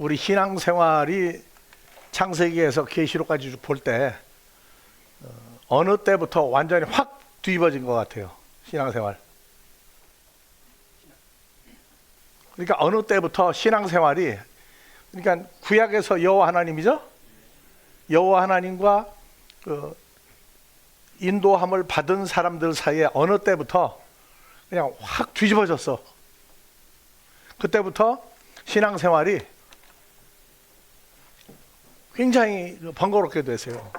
우리 신앙생활이 창세기에서 계시록까지 볼 때 어느 때부터 완전히 확 뒤집어진 것 같아요. 신앙생활. 그러니까 어느 때부터 신앙생활이, 그러니까 구약에서 여호와 하나님이죠. 여호와 하나님과 그 인도함을 받은 사람들 사이에 어느 때부터 그냥 확 뒤집어졌어. 그때부터 신앙생활이 굉장히 번거롭게 됐어요.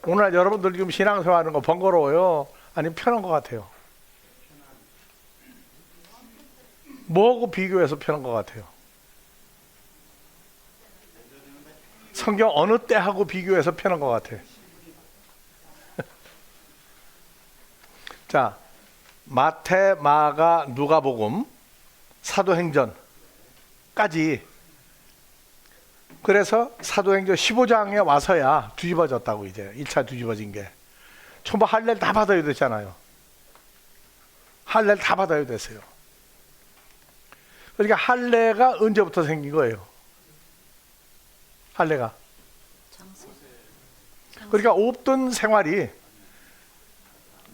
오늘 여러분들 지금 신앙생활하는 거 번거로워요? 아니면 편한 것 같아요? 뭐하고 비교해서 편한 것 같아요? 성경 어느 때하고 비교해서 편한 것 같아요? 자, 마태, 마가, 누가복음, 사도행전까지. 그래서 사도행전 15장에 와서야 뒤집어졌다고. 이제 1차 뒤집어진 게 전부 할례를 다 받아야 됐잖아요. 할례를 다 받아야 됐어요. 그러니까 할례가 언제부터 생긴 거예요? 할례가. 그러니까 없던 생활이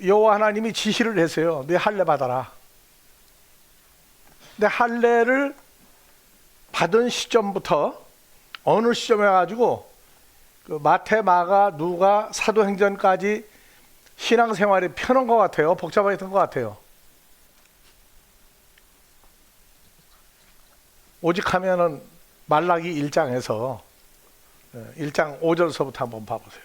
여호와 하나님이 지시를 했어요. 네 할례 받아라. 근데 할례를 받은 시점부터 어느 시점에 가지고 그 마태, 마가, 누가, 사도행전까지 신앙생활이 편한 것 같아요? 복잡했던 것 같아요? 오직 하면은 말라기 1장에서 1장 5절서부터 한번 봐보세요.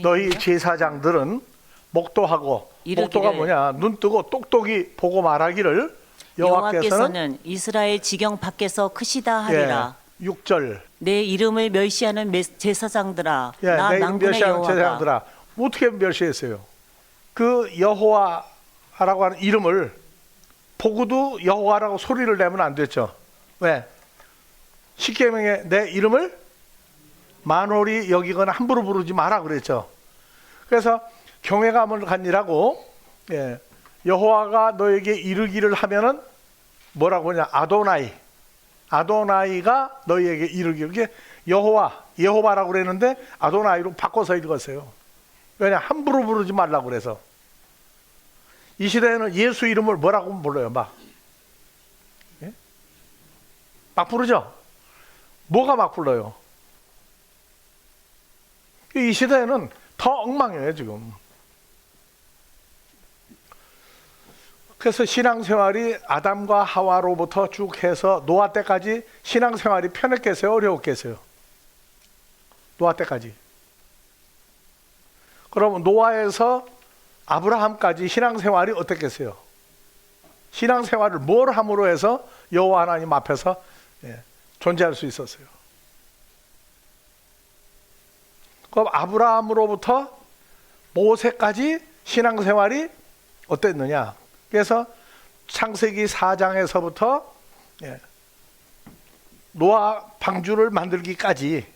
너희 제사장들은 목도하고, 목도가 뭐냐? 눈 뜨고 똑똑히 보고 말하기를 여호와께서는 이스라엘 지경 밖에서 크시다 하리라. 6절. 내 이름을 멸시하는 제사장들아, 나 내 낭군의 멸시하는 여호와가. 제사장들아. 어떻게 멸시했어요? 그 여호와라고 하는 이름을 보고도 여호와라고 소리를 내면 안 됐죠. 왜? 십계명에 내 이름을 만홀히 여기거나 함부로 부르지 마라 그랬죠. 그래서 경외감을 갖니라고, 여호와가 너에게 이르기를 하면은 뭐라고 하냐? 아도나이가 너희에게 이르기를. 이게 여호와라고 그랬는데 아도나이로 바꿔서 읽었어요. 왜냐? 함부로 부르지 말라고 그래서. 이 시대에는 예수 이름을 뭐라고 불러요? 막 부르죠? 뭐가 막 불러요? 이 시대에는 더 엉망이에요 지금. 그래서 신앙생활이 아담과 하와로부터 쭉 해서 노아 때까지 신앙생활이 편했겠어요? 어려웠겠어요? 노아 때까지. 그럼 노아에서 아브라함까지 신앙생활이 어땠겠어요? 신앙생활을 뭘 함으로 해서 여호와 하나님 앞에서 존재할 수 있었어요? 그럼 아브라함으로부터 모세까지 신앙생활이 어땠느냐? 그래서 창세기 4장에서부터 노아 방주를 만들기까지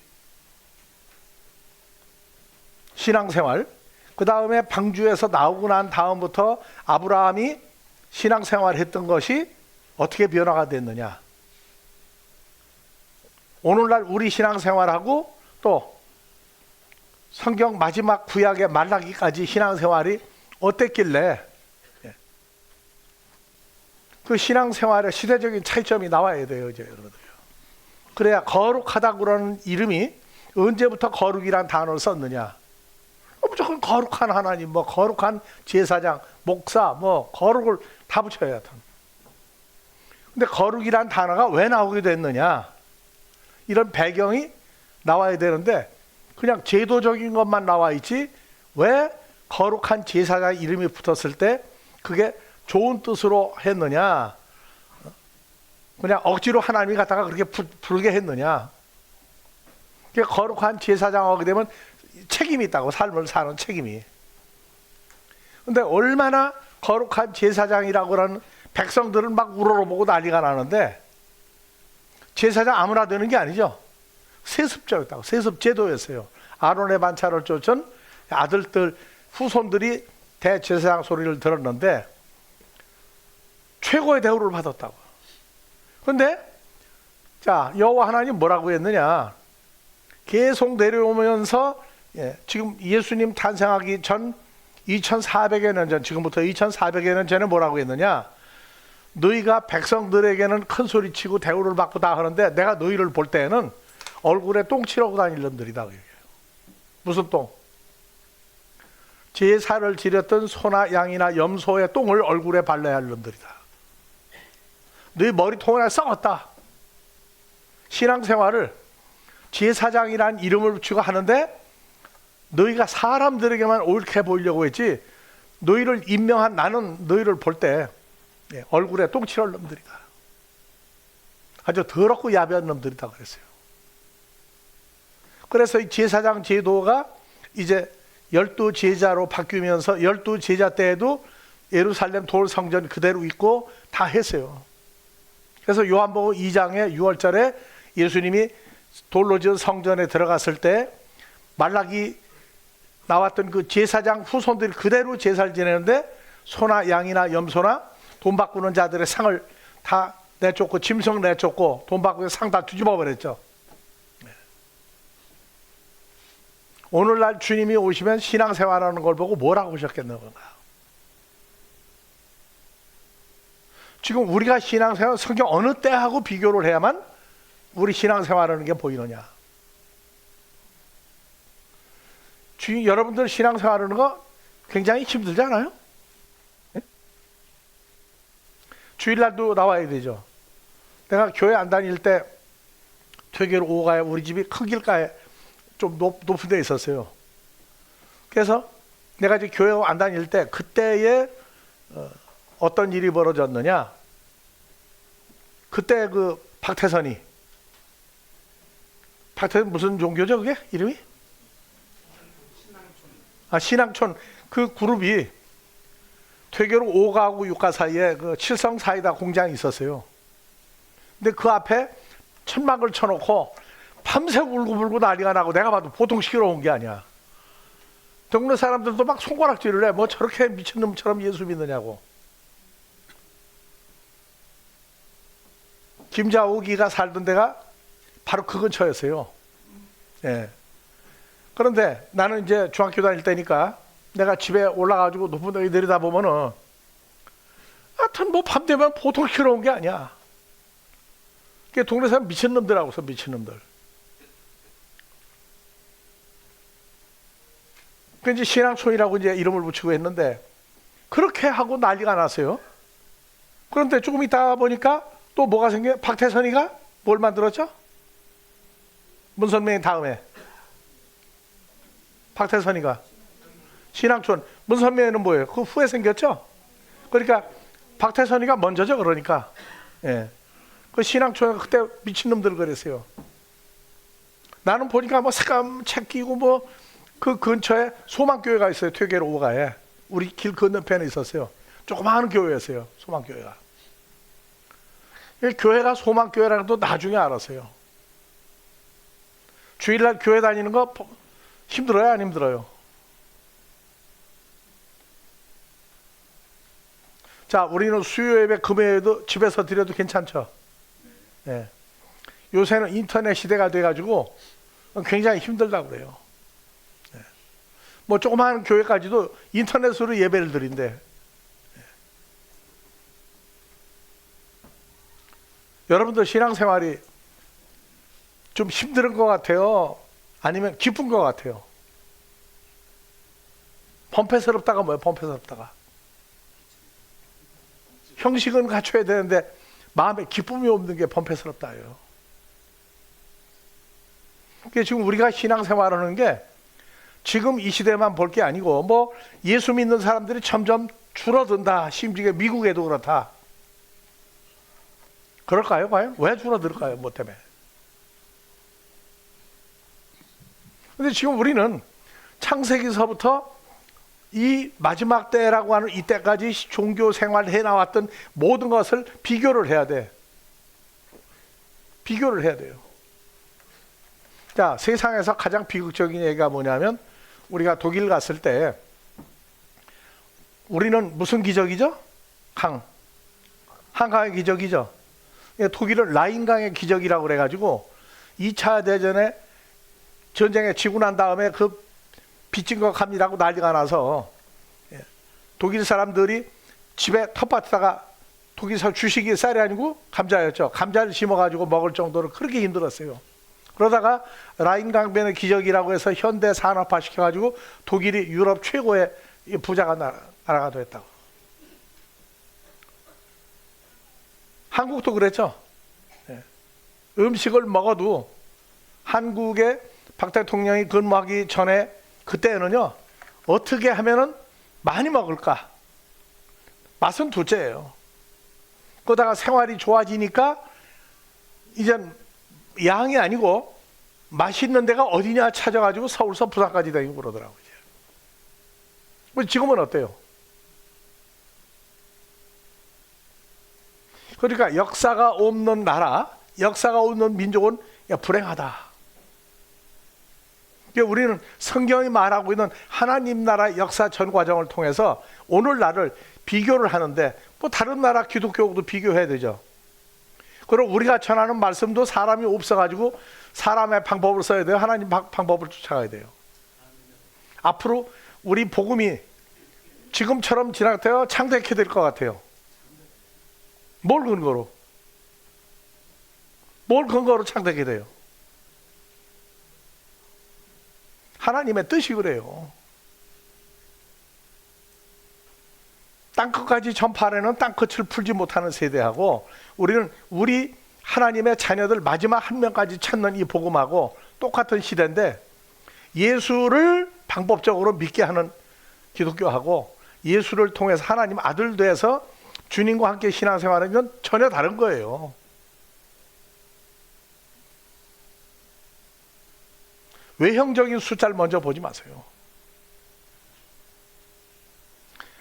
신앙생활, 그 다음에 방주에서 나오고 난 다음부터 아브라함이 신앙생활 했던 것이 어떻게 변화가 됐느냐? 오늘날 우리 신앙생활하고 또 성경 마지막 구약의 말라기까지 신앙생활이 어땠길래 그 신앙생활의 시대적인 차이점이 나와야 돼요, 이제 여러분들. 그래야 거룩하다고 그러는 이름이 언제부터 거룩이란 단어를 썼느냐? 무조건 거룩한 하나님, 뭐 거룩한 제사장, 목사, 뭐 거룩을 다 붙여야 돼. 근데 거룩이란 단어가 왜 나오게 됐느냐? 이런 배경이 나와야 되는데 그냥 제도적인 것만 나와 있지, 왜 거룩한 제사장 이름이 붙었을 때 그게 좋은 뜻으로 했느냐? 그냥 억지로 하나님이 갖다가 그렇게 부르게 했느냐? 거룩한 제사장 하게 되면 책임이 있다고, 삶을 사는 책임이. 근데 얼마나 거룩한 제사장이라고 하는 백성들은 막 우러러보고 난리가 나는데, 제사장 아무나 되는 게 아니죠. 세습제였다고. 세습제도였어요. 아론의 반차를 쫓은 아들들, 후손들이 대제사장 소리를 들었는데 최고의 대우를 받았다고. 그런데 자, 여호와 하나님 뭐라고 했느냐? 계속 내려오면서 지금 예수님 탄생하기 전 2400여 년 전, 지금부터 2400여 년 전에 뭐라고 했느냐? 너희가 백성들에게는 큰 소리치고 대우를 받고 다 하는데 내가 너희를 볼 때에는 얼굴에 똥 칠하고 다닐 놈들이다. 무슨 똥? 제사를 지렸던 소나 양이나 염소의 똥을 얼굴에 발라야 할 놈들이다. 너희 머리통을 썩었다. 신앙생활을 제사장이란 이름을 붙이고 하는데 너희가 사람들에게만 옳게 보이려고 했지, 너희를 임명한 나는 너희를 볼 때 얼굴에 똥칠할 놈들이다. 아주 더럽고 야비한 놈들이다 그랬어요. 그래서 이 제사장 제도가 이제 12제자로 바뀌면서 12제자 때에도 예루살렘 돌 성전 그대로 있고 다 했어요. 그래서 요한복음 2장의 6월절에 예수님이 돌로 지은 성전에 들어갔을 때 말라기 나왔던 그 제사장 후손들이 그대로 제사를 지내는데 소나 양이나 염소나 돈 바꾸는 자들의 상을 다 내쫓고 짐승 내쫓고 돈 바꾸는 상 다 뒤집어 버렸죠. 오늘날 주님이 오시면 신앙생활하는 걸 보고 뭐라고 하셨겠는가? 지금 우리가 신앙생활 성경 어느 때하고 비교를 해야만 우리 신앙생활하는 게 보이느냐? 주인 여러분들 신앙생활하는 거 굉장히 힘들지 않아요? 네? 주일날도 나와야 되죠. 내가 교회 안 다닐 때 퇴계로 오가에 우리 집이 큰 길가에 좀 높은 데 있었어요. 그래서 내가 이제 교회 안 다닐 때 그때에 어떤 일이 벌어졌느냐? 그때 그 박태선이 무슨 종교죠 그게? 이름이? 신앙촌 그 그룹이 퇴계로 5가하고 6가 사이에 그 칠성 사이다 공장이 있었어요. 근데 그 앞에 천막을 쳐놓고 밤새 울고불고 난리가 나고 내가 봐도 보통 시끄러운 게 아니야. 동네 사람들도 막 손가락질을 해. 뭐 저렇게 미친놈처럼 예수 믿느냐고. 김자옥이가 살던 데가 바로 그 근처였어요. 예. 그런데 나는 이제 중학교 다닐 때니까 내가 집에 올라가지고 높은 데 내리다 보면은 하여튼 뭐 밤 되면 보통 시끄러운 게 아니야. 그게 동네 사람 미친놈들하고서 미친놈들. 그 이제 신앙촌이라고 이제 이름을 붙이고 했는데 그렇게 하고 난리가 났어요. 그런데 조금 있다 보니까 또 뭐가 생겨? 박태선이가 뭘 만들었죠? 문선명의 다음에 박태선이가 신앙촌. 문선명은 뭐예요? 그 후에 생겼죠? 그러니까 박태선이가 먼저죠. 그러니까 그 신앙촌 그때 미친놈들 그랬어요. 나는 보니까 뭐 색감 책 끼고 뭐 그 근처에 소망교회가 있어요. 퇴계로 5가에 우리 길 건너편에 있었어요. 조그마한 교회였어요. 소망교회가. 교회가 소망교회라는 것도 나중에 알았어요. 주일날 교회 다니는 거 힘들어요? 안 힘들어요? 자, 우리는 수요 예배 금요일에도 집에서 드려도 괜찮죠? 요새는 인터넷 시대가 돼가지고 굉장히 힘들다고 그래요. 뭐 조그마한 교회까지도 인터넷으로 예배를 드린대. 여러분들 신앙생활이 좀 힘든 것 같아요? 아니면 기쁜 것 같아요? 범패스럽다가 뭐예요? 범패스럽다가 형식은 갖춰야 되는데 마음에 기쁨이 없는 게 범패스럽다예요. 그게 지금 우리가 신앙생활하는 게 지금 이 시대만 볼 게 아니고 뭐 예수 믿는 사람들이 점점 줄어든다. 심지어 미국에도 그렇다. 그럴까요? 과연? 왜 줄어들까요? 뭐 때문에? 근데 지금 우리는 창세기서부터 이 마지막 때라고 하는 이때까지 종교 생활을 해나왔던 모든 것을 비교를 해야 돼. 비교를 해야 돼요. 자, 세상에서 가장 비극적인 얘기가 뭐냐면 우리가 독일 갔을 때 우리는 무슨 기적이죠? 한강의 기적이죠. 독일은 라인강의 기적이라고 그래가지고 2차 대전에 전쟁에 지고 난 다음에 그 빚진 거 갚니라고 난리가 나서 독일 사람들이 집에 텃밭에다가 독일서 주식이 쌀이 아니고 감자였죠. 감자를 심어가지고 먹을 정도로 그렇게 힘들었어요. 그러다가 라인강변의 기적이라고 해서 현대 산업화 시켜가지고 독일이 유럽 최고의 부자가 나라가 됐다고. 한국도 그랬죠. 음식을 먹어도 한국의 박 대통령이 근무하기 전에 그때는요, 어떻게 하면은 많이 먹을까? 맛은 둘째예요. 그러다가 생활이 좋아지니까 이젠 양이 아니고 맛있는 데가 어디냐 찾아가지고 서울서 부산까지 다니고 그러더라고요. 지금은 어때요? 그러니까 역사가 없는 나라, 역사가 없는 민족은 불행하다. 우리는 성경이 말하고 있는 하나님 나라 역사 전 과정을 통해서 오늘날을 비교를 하는데 뭐 다른 나라 기독교도 비교해야 되죠. 그리고 우리가 전하는 말씀도 사람이 없어가지고 사람의 방법을 써야 돼요. 하나님 방법을 쫓아가야 돼요. 앞으로 우리 복음이 지금처럼 진행되어 창대케 될 것 같아요. 뭘 근거로? 뭘 근거로 창대케 돼요? 하나님의 뜻이 그래요. 땅끝까지 전파하려는 땅끝을 풀지 못하는 세대하고 우리는 우리 하나님의 자녀들 마지막 한 명까지 찾는 이 복음하고 똑같은 시대인데 예수를 방법적으로 믿게 하는 기독교하고 예수를 통해서 하나님 아들 돼서 주님과 함께 신앙생활하는 건 전혀 다른 거예요. 외형적인 숫자를 먼저 보지 마세요.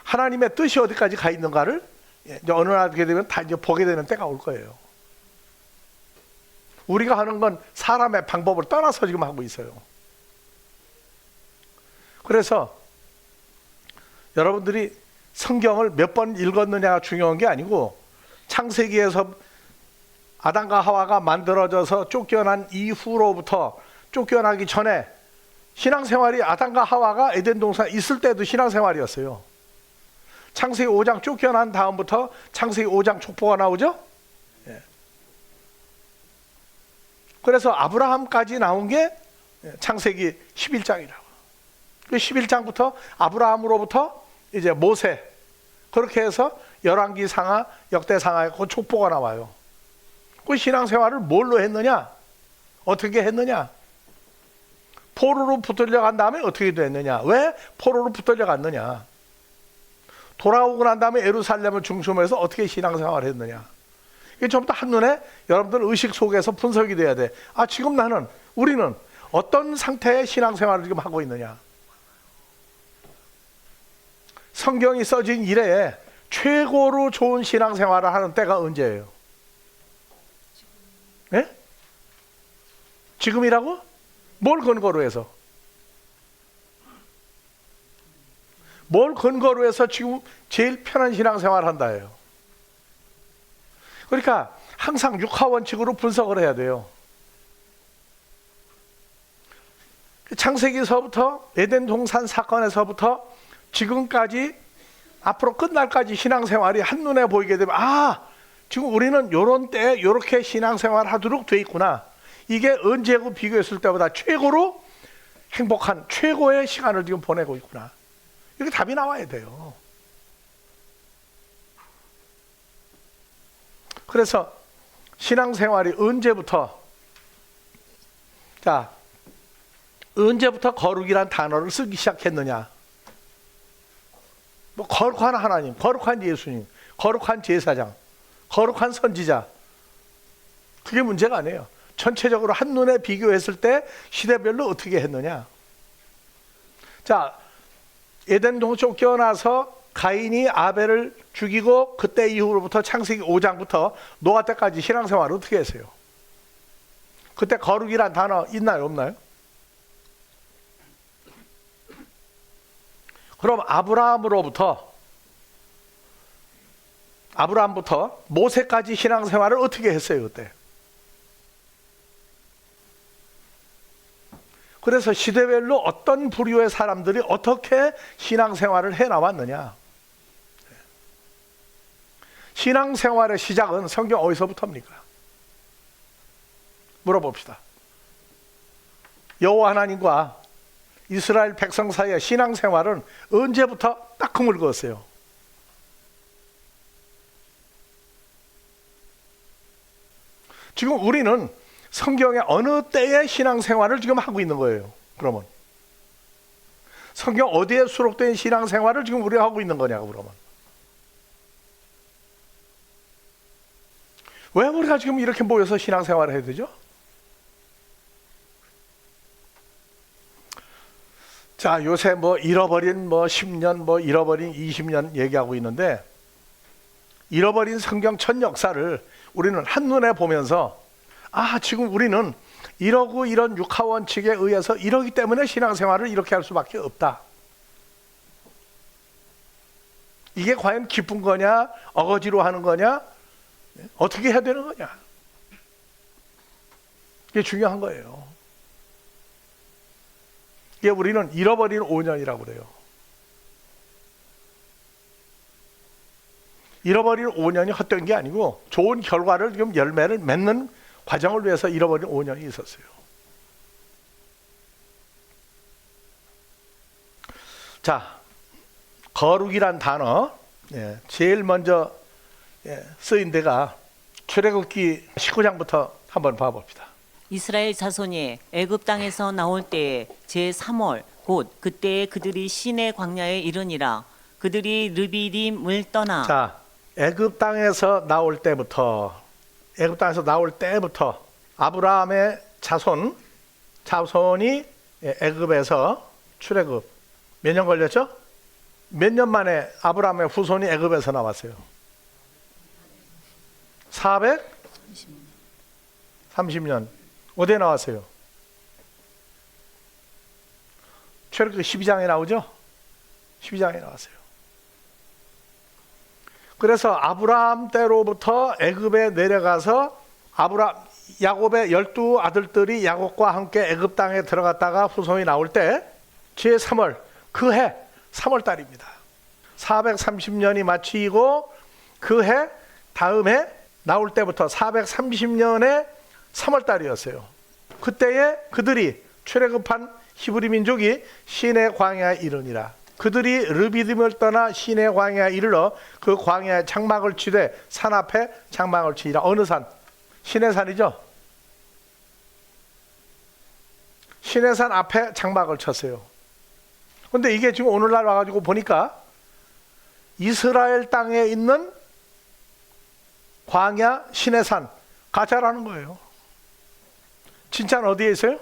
하나님의 뜻이 어디까지 가 있는가를 이제 어느 날 하게 되면 다 이제 보게 되는 때가 올 거예요. 우리가 하는 건 사람의 방법을 떠나서 지금 하고 있어요. 그래서 여러분들이 성경을 몇 번 읽었느냐가 중요한 게 아니고 창세기에서 아담과 하와가 만들어져서 쫓겨난 이후로부터 쫓겨나기 전에 신앙생활이 아담과 하와가 에덴 동산에 있을 때도 신앙생활이었어요. 창세기 5장 쫓겨난 다음부터 창세기 5장 족보가 나오죠. 그래서 아브라함까지 나온 게 창세기 11장이라고. 그 11장부터 아브라함으로부터 이제 모세, 그렇게 해서 열왕기 상하, 역대 상하에 그 족보가 나와요. 그 신앙생활을 뭘로 했느냐? 어떻게 했느냐? 포로로 붙들려 간 다음에 어떻게 됐느냐? 왜 포로로 붙들려 갔느냐? 돌아오고 난 다음에 예루살렘을 중심으로 해서 어떻게 신앙생활을 했느냐? 이게 전부 다 한눈에 여러분들 의식 속에서 분석이 돼야 돼. 아, 지금 우리는 어떤 상태의 신앙생활을 지금 하고 있느냐? 성경이 써진 이래에 최고로 좋은 신앙생활을 하는 때가 언제예요? 네? 지금이라고? 뭘 근거로 해서? 뭘 근거로 해서 지금 제일 편한 신앙생활을 한다예요? 그러니까 항상 육하원칙으로 분석을 해야 돼요. 창세기서부터 에덴 동산 사건에서부터 지금까지 앞으로 끝날까지 신앙생활이 한눈에 보이게 되면 지금 우리는 요런 때에 요렇게 신앙생활 하도록 돼 있구나. 이게 언제고 비교했을 때보다 최고로 행복한 최고의 시간을 지금 보내고 있구나. 이렇게 답이 나와야 돼요. 그래서 신앙생활이 언제부터 거룩이란 단어를 쓰기 시작했느냐? 뭐 거룩한 하나님, 거룩한 예수님, 거룩한 제사장, 거룩한 선지자, 그게 문제가 아니에요. 전체적으로 한눈에 비교했을 때 시대별로 어떻게 했느냐? 에덴 동산 쫓겨나서 가인이 아벨을 죽이고 그때 이후로부터 창세기 5장부터 노아 때까지 신앙생활을 어떻게 했어요? 그때 거룩이란 단어 있나요, 없나요? 그럼 아브라함으로부터 아브라함부터 모세까지 신앙생활을 어떻게 했어요 그때? 그래서 시대별로 어떤 부류의 사람들이 어떻게 신앙생활을 해나왔느냐. 신앙생활의 시작은 성경 어디서부터입니까? 물어봅시다. 여호와 하나님과 이스라엘 백성 사이의 신앙생활은 언제부터 딱 금을 그었어요? 지금 우리는 성경의 어느 때의 신앙생활을 지금 하고 있는 거예요. 그러면 성경 어디에 수록된 신앙생활을 지금 우리가 하고 있는 거냐고. 그러면 왜 우리가 지금 이렇게 모여서 신앙생활을 해야 되죠? 자, 요새 뭐 잃어버린 10년, 잃어버린 20년 얘기하고 있는데, 잃어버린 성경 첫 역사를 우리는 한눈에 보면서 지금 우리는 이러고 이런 육하 원칙에 의해서 이러기 때문에 신앙생활을 이렇게 할 수밖에 없다. 이게 과연 기쁜 거냐, 어거지로 하는 거냐, 어떻게 해야 되는 거냐. 이게 중요한 거예요. 이게 우리는 잃어버린 5년이라고 그래요. 잃어버린 5년이 헛된 게 아니고 좋은 결과를 지금 열매를 맺는 과정을 위해서 잃어버린 5년이 있었어요. 자, 거룩이란 단어, 제일 먼저 쓰인 데가 출애굽기 19장부터 한번 봐봅시다. 이스라엘 자손이 애굽 땅에서 나올 때에 제 3월 곧 그때에 그들이 시내 광야에 이르니라. 그들이 르비딤을 떠나. 자, 애굽 땅에서 나올 때부터 아브라함의 자손이 애굽에서 출애굽 몇 년 걸렸죠? 몇 년 만에 아브라함의 후손이 애굽에서 나왔어요? 430년. 어디에 나왔어요? 출애굽기 12장에 나오죠? 12장에 나왔어요. 그래서 아브라함 때로부터 애굽에 내려가서 야곱의 12 아들들이 야곱과 함께 애굽 땅에 들어갔다가 후손이 나올 때 제3월 그 해 3월 달입니다. 430년이 마치고 그 해 다음 해 나올 때부터 430년의 3월 달이었어요. 그때에 그들이 출애굽한 히브리 민족이 시내 광야에 이르니라. 그들이 르비딤을 떠나 시내 광야에 이르러 그 광야에 장막을 치되 산 앞에 장막을 치니라. 어느 산? 시내산이죠. 시내산 앞에 장막을 쳤어요. 근데 이게 지금 오늘날 와가지고 보니까 이스라엘 땅에 있는 광야 시내산 가짜라는 거예요. 진짜는 어디에 있어요?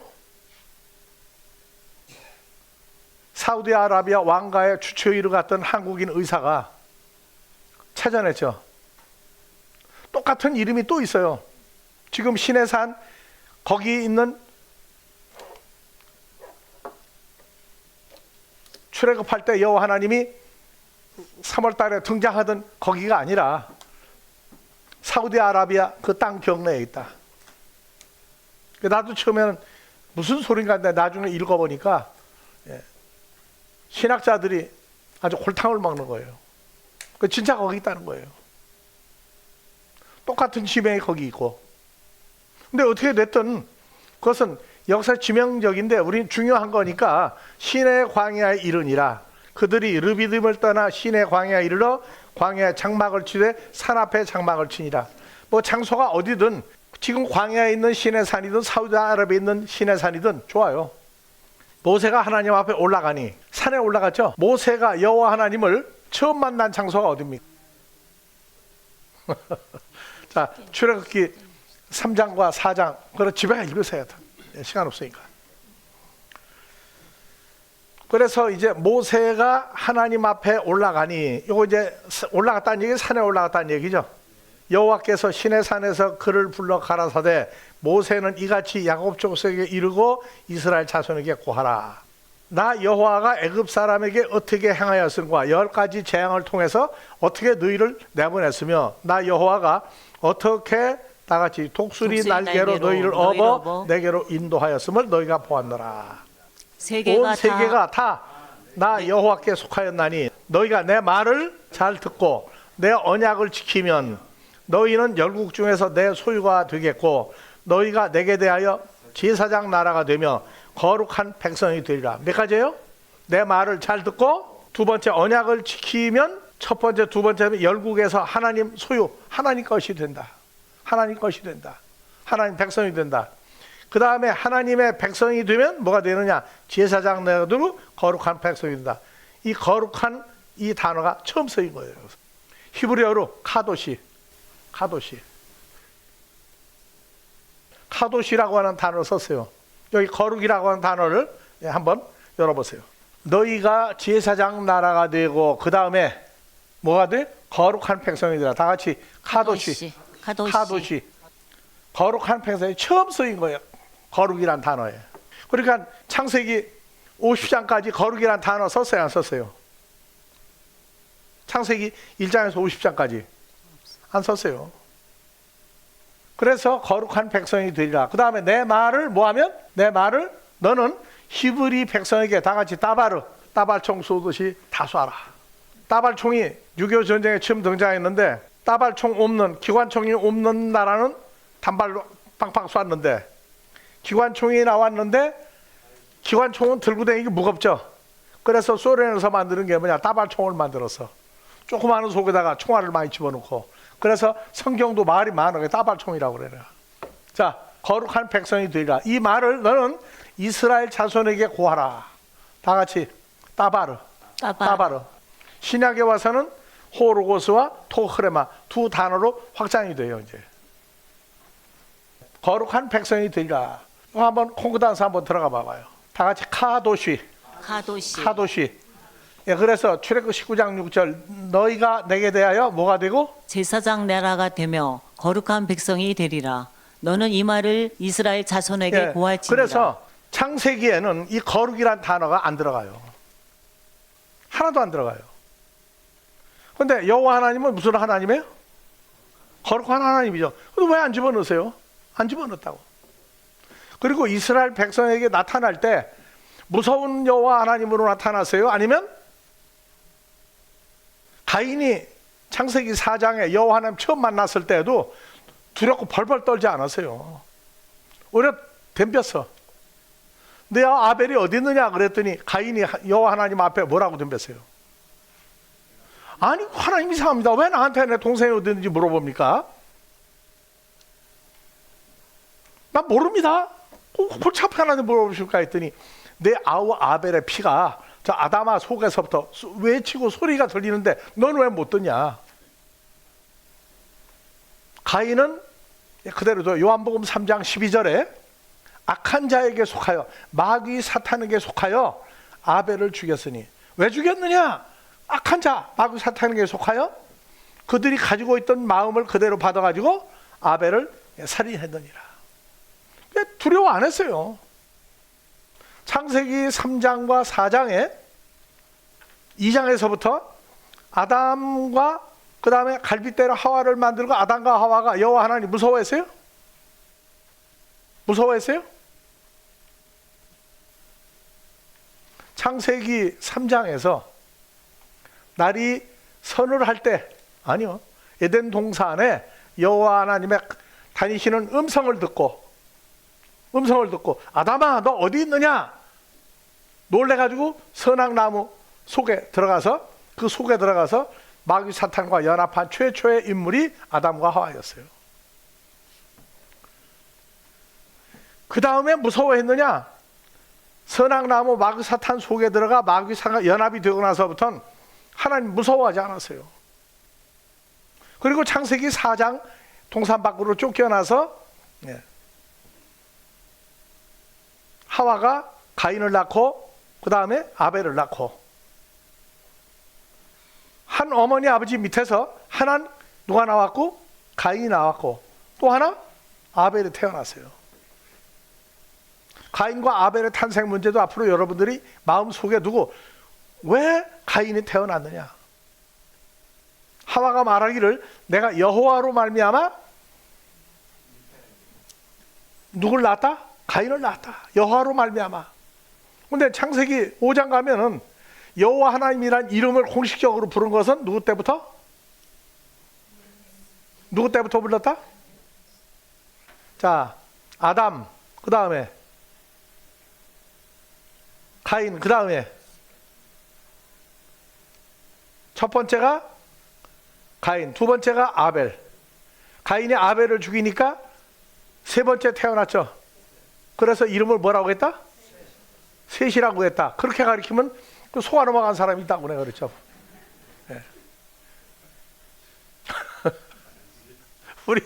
사우디아라비아 왕가의 추초이를 갔던 한국인 의사가 찾아냈죠. 똑같은 이름이 또 있어요. 지금 시내산 거기 있는 출애굽할 때 여호와 하나님이 3월 달에 등장하던 거기가 아니라 사우디아라비아 그 땅 경내에 있다. 나도 처음에는 무슨 소린가 했는데 나중에 읽어보니까 신학자들이 아주 골탕을 먹는 거예요. 진짜 거기 있다는 거예요. 똑같은 지명이 거기 있고. 근데 어떻게 됐든 그것은 역사 지명적인데 우리는 중요한 거니까 시내 광야에 이르니라. 그들이 르비딤을 떠나 시내 광야에 이르러 광야에 장막을 치되 산 앞에 장막을 치니라. 뭐 장소가 어디든 지금 광야에 있는 시내산이든 사우디아라비아에 있는 시내산이든 좋아요. 모세가 하나님 앞에 올라가니 산에 올라갔죠. 모세가 여호와 하나님을 처음 만난 장소가 어디입니까? 자, 출애굽기 3장과 4장 그걸 집에 가 읽으세요. 시간 없으니까. 그래서 이제 모세가 하나님 앞에 올라가니, 요거 이제 올라갔다는 얘기, 산에 올라갔다는 얘기죠. 여호와께서 시내산에서 그를 불러 가라사대 모세는 이같이 야곱 족속에게 이르고 이스라엘 자손에게 고하라. 나 여호와가 애굽 사람에게 어떻게 행하였은가 10가지 재앙을 통해서 어떻게 너희를 내보냈으며 나 여호와가 어떻게 다 같이 독수리 날개로 너희를 업어 내게로 인도하였음을 너희가 보았노라. 온 세계가 다 나 여호와께 속하였나니 너희가 내 말을 잘 듣고 내 언약을 지키면 너희는 열국 중에서 내 소유가 되겠고 너희가 내게 대하여 제사장 나라가 되며 거룩한 백성이 되리라. 몇 가지예요? 내 말을 잘 듣고 두 번째 언약을 지키면 첫 번째 두 번째는 열국에서 하나님 소유 하나님 것이 된다. 하나님 것이 된다. 하나님 백성이 된다. 그 다음에 하나님의 백성이 되면 뭐가 되느냐? 제사장 내도록 거룩한 백성이 된다. 이 거룩한 이 단어가 처음 쓰인 거예요. 히브리어로 카도시라고 하는 단어를 썼어요. 여기 거룩이라고 하는 단어를 한번 열어보세요. 너희가 제사장 나라가 되고 그 다음에 뭐가 돼? 거룩한 백성이 되라. 다 같이 카도시. 거룩한 백성이 처음 쓰인 거예요. 거룩이란 단어에. 그러니까 창세기 50장까지 거룩이란 단어 썼어요, 안 썼어요? 창세기 1장에서 50장까지 안 썼어요. 그래서 거룩한 백성이 되리라. 그 다음에 내 말을 뭐하면? 내 말을 너는 히브리 백성에게 다 같이 따발총 쏘듯이 다 쏴라. 따발총이 6.25 전쟁에 처음 등장했는데 따발총 없는, 기관총이 없는 나라는 단발로 팡팡 쐈는데 기관총이 나왔는데 기관총은 들고 다니기 무겁죠. 그래서 소련에서 만드는 게 뭐냐? 따발총을 만들었어. 조그마한 속에다가 총알을 많이 집어넣고. 그래서 성경도 말이 많아. 따발총이라고 그래요. 자, 거룩한 백성이 되리라. 이 말을 너는 이스라엘 자손에게 고하라. 다 같이 따바르. 신약에 와서는 호로고스와 토흐레마 두 단어로 확장이 돼요. 이제 거룩한 백성이 되리라. 한번 콩쿠단서 한번 들어가 봐봐요. 다 같이 카도시. 예, 그래서 출애굽 19장 6절 너희가 내게 대하여 뭐가 되고? 제사장 나라가 되며 거룩한 백성이 되리라. 너는 이 말을 이스라엘 자손에게 고할지니라. 그래서 창세기에는 이 거룩이란 단어가 안 들어가요. 하나도 안 들어가요. 그런데 여호와 하나님은 무슨 하나님이에요? 거룩한 하나님이죠. 근데 왜 안 집어넣으세요? 안 집어넣었다고. 그리고 이스라엘 백성에게 나타날 때 무서운 여호와 하나님으로 나타났어요? 아니면 가인이 창세기 4장에 여호와 하나님 처음 만났을 때도 두렵고 벌벌 떨지 않았어요. 오히려 덤볐어. 내 아벨이 어디 있느냐 그랬더니 가인이 여호와 하나님 앞에 뭐라고 덤볐어요? 아니 하나님 이상합니다. 왜 나한테 내 동생이 어디 있는지 물어봅니까? 난 모릅니다. 골치 아프게 하나님 물어보실까 했더니 내 아우 아벨의 피가 저 아담아 속에서부터 외치고 소리가 들리는데 너는 왜 못 듣냐? 가인은 그대로도 요한복음 3장 12절에 악한 자에게 속하여 마귀 사탄에게 속하여 아벨을 죽였으니 왜 죽였느냐? 악한 자 마귀 사탄에게 속하여 그들이 가지고 있던 마음을 그대로 받아가지고 아벨을 살인했느니라. 두려워 안 했어요. 창세기 3장과 4장에 2장에서부터 아담과 그 다음에 갈빗대로 하와를 만들고 아담과 하와가 여호와 하나님 무서워했어요? 무서워했어요? 창세기 3장에서 날이 선을 할 때 아니요 에덴 동산에 여호와 하나님의 다니시는 음성을 듣고 아담아 너 어디 있느냐 놀래가지고 선악나무 속에 들어가서 그 속에 들어가서 마귀 사탄과 연합한 최초의 인물이 아담과 하와였어요. 그 다음에 무서워했느냐? 선악나무 마귀 사탄 속에 들어가 마귀 사탄과 연합이 되고 나서부터는 하나님 무서워하지 않았어요. 그리고 창세기 4장 동산 밖으로 쫓겨나서 하와가 가인을 낳고 그 다음에 아벨을 낳고 한 어머니 아버지 밑에서 하나 누가 나왔고 가인이 나왔고 또 하나 아벨이 태어났어요. 가인과 아벨의 탄생 문제도 앞으로 여러분들이 마음속에 두고 왜 가인이 태어났느냐. 하와가 말하기를 내가 여호와로 말미암아 누굴 낳았다? 가인을 낳았다. 여호와로 말미암아. 근데 창세기 5장 가면은 여호와 하나님이란 이름을 공식적으로 부른 것은 누구 때부터? 누구 때부터 불렀다? 자, 아담, 그 다음에 가인, 그 다음에 첫 번째가 가인, 두 번째가 아벨. 가인이 아벨을 죽이니까 세 번째 태어났죠. 그래서 이름을 뭐라고 했다? 셋이라고 했다. 그렇게 가리키면 그 속아 넘어간 사람이 있다고 내가 그랬죠. 네. 우리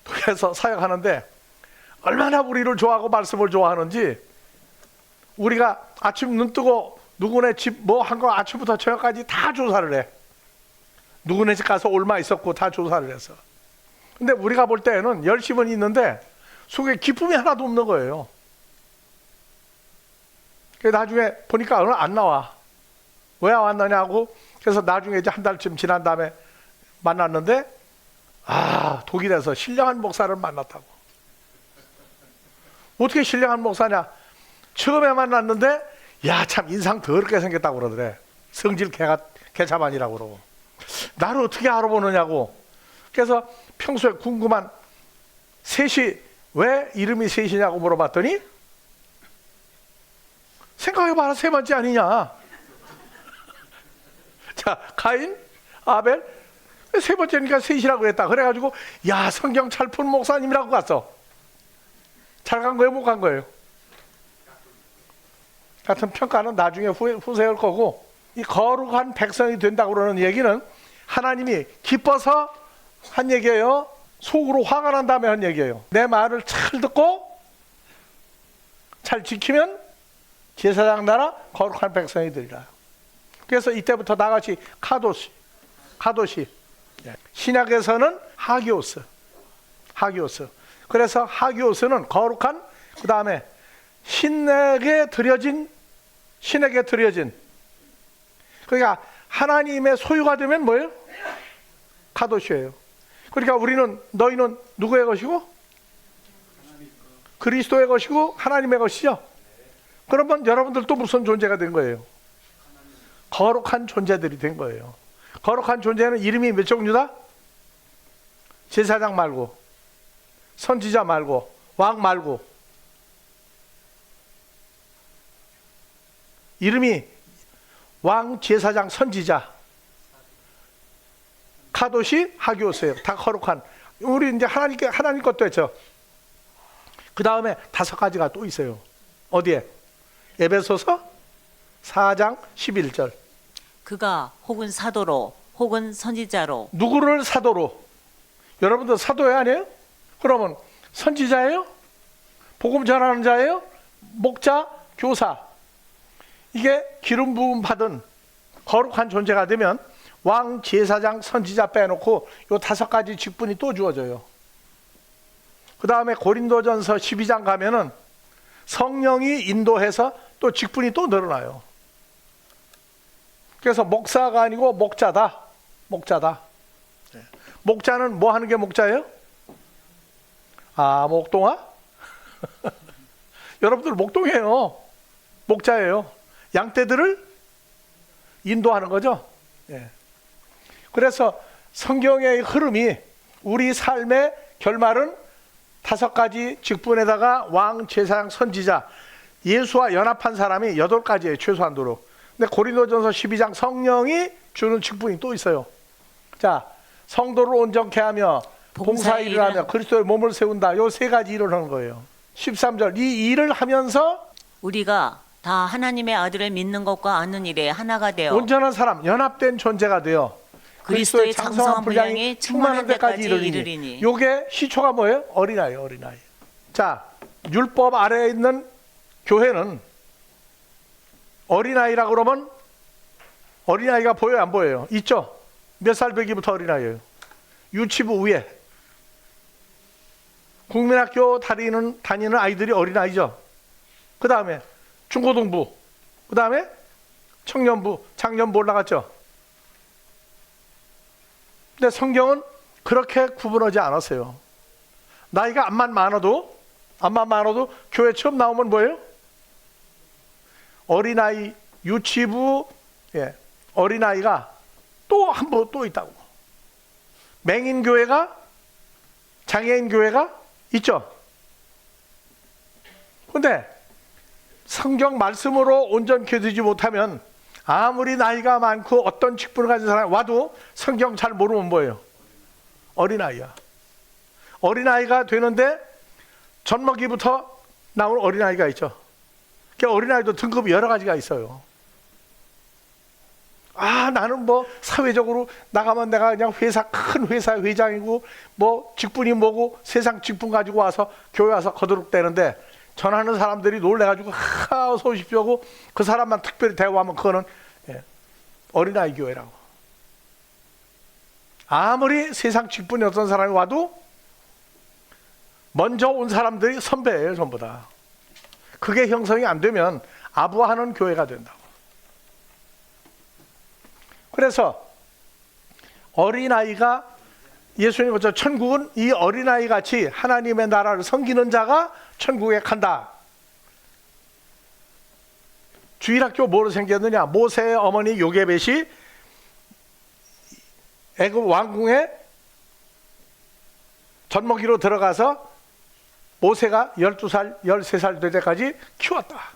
교회에서 사역하는데 얼마나 우리를 좋아하고 말씀을 좋아하는지, 우리가 아침 눈 뜨고 누구네 집 뭐 한 거 아침부터 저녁까지 다 조사를 해. 누구네 집 가서 얼마 있었고 다 조사를 했어. 근데 우리가 볼 때는 열심은 있는데 속에 기쁨이 하나도 없는 거예요. 그래서 나중에 보니까 오늘 안 나와. 왜 안 왔느냐고. 그래서 나중에 이제 한 달쯤 지난 다음에 만났는데, 독일에서 신령한 목사를 만났다고. 어떻게 신령한 목사냐. 처음에 만났는데 야, 참 인상 더럽게 생겼다고 그러더래. 성질 개차반이라고 그러고. 나를 어떻게 알아보느냐고. 그래서 평소에 궁금한, 셋이 왜 이름이 셋이냐고 물어봤더니 생각해봐라, 세 번째 아니냐. 자, 가인, 아벨, 세 번째니까 셋이라고 했다. 그래가지고 야, 성경 잘 푼 목사님이라고 갔어. 잘 간 거예요, 못 간 거예요? 같은 평가는 나중에 후세할 거고, 이 거룩한 백성이 된다고 그러는 얘기는 하나님이 기뻐서 한 얘기예요. 속으로 화가 난 다음에 한 얘기예요. 내 말을 잘 듣고 잘 지키면 제사장 나라 거룩한 백성이 되리라. 그래서 이때부터 나같이 카도시. 신약에서는 하기오스. 그래서 하기오스는 거룩한, 그 다음에 신에게 드려진. 그러니까 하나님의 소유가 되면 뭐예요? 카도시예요. 그러니까 너희는 누구의 것이고? 그리스도의 것이고 하나님의 것이죠. 그러면 여러분들도 무슨 존재가 된 거예요? 거룩한 존재들이 된 거예요. 거룩한 존재는 이름이 몇 종류다? 제사장 말고, 선지자 말고, 왕 말고. 이름이 왕, 제사장, 선지자, 카도시, 하기오스예요. 다 거룩한. 우리 이제 하나님 것도 했죠. 그 다음에 5가지가 또 있어요. 어디에? 에베소서 4장 11절. 그가 혹은 사도로 혹은 선지자로. 누구를 사도로? 여러분들 사도예요, 아니에요? 그러면 선지자예요? 복음 전하는 자예요? 목자, 교사. 이게 기름 부음 받은 거룩한 존재가 되면 왕, 제사장, 선지자 빼놓고 요 5가지 직분이 또 주어져요. 그 다음에 고린도전서 12장 가면은 성령이 인도해서 또 직분이 또 늘어나요. 그래서 목사가 아니고 목자다. 목자는 뭐 하는 게 목자예요? 목동아? 여러분들 목동이에요. 목자예요. 양떼들을 인도하는 거죠. 그래서 성경의 흐름이 우리 삶의 결말은 5가지 직분에다가 왕, 제사장, 선지자, 예수와 연합한 사람이 8가지예요, 최소한도로. 근데 고린도전서 12장 성령이 주는 직분이 또 있어요. 자, 성도를 온전케 하며 봉사일을 하며 그리스도의 몸을 세운다. 요 3가지 일을 하는 거예요. 13절, 이 일을 하면서 우리가 다 하나님의 아들을 믿는 것과 아는 일에 하나가 되어 온전한 사람, 연합된 존재가 되어 그리스도의 장성한 분량이 충만한 데까지 이르리니. 요게 시초가 뭐예요? 어린아이. 자, 율법 아래에 있는 교회는 어린아이라고 그러면 어린아이가 보여요, 안 보여요? 있죠? 몇 살 배기부터 어린아이예요? 유치부 위에 국민학교 다니는 아이들이 어린아이죠. 그 다음에 중고등부, 그 다음에 청년부, 장년부 올라갔죠. 근데 성경은 그렇게 구분하지 않았어요. 나이가 암만 많아도 교회 처음 나오면 뭐예요? 어린아이, 유치부, 어린아이가 또 한 부 또 있다고. 맹인교회가, 장애인교회가 있죠. 근데 성경 말씀으로 온전히 되지 못하면 아무리 나이가 많고 어떤 직분을 가진 사람이 와도 성경 잘 모르면 뭐예요? 어린아이야. 어린아이가 되는데 젖먹이부터 나온 어린아이가 있죠. 그 어린아이도 등급이 여러 가지가 있어요. 나는 뭐 사회적으로 나가면 내가 그냥 큰 회사 회장이고 뭐 직분이 뭐고 세상 직분 가지고 와서 교회 와서 거두룩대는데 전하는 사람들이 놀래가지고 어서 오십시오 하고 그 사람만 특별히 대우하면 그거는 어린아이 교회라고. 아무리 세상 직분이 어떤 사람이 와도 먼저 온 사람들이 선배예요, 전부 다. 그게 형성이 안 되면 아부하는 교회가 된다고. 그래서 어린아이가 예수님 것처럼 천국은 이 어린아이 같이 하나님의 나라를 섬기는 자가 천국에 간다. 주일학교 뭐로 생겼느냐? 모세의 어머니 요게벳이 애굽 왕궁에 젖먹이로 들어가서 모세가 12살, 13살 될 때까지 키웠다.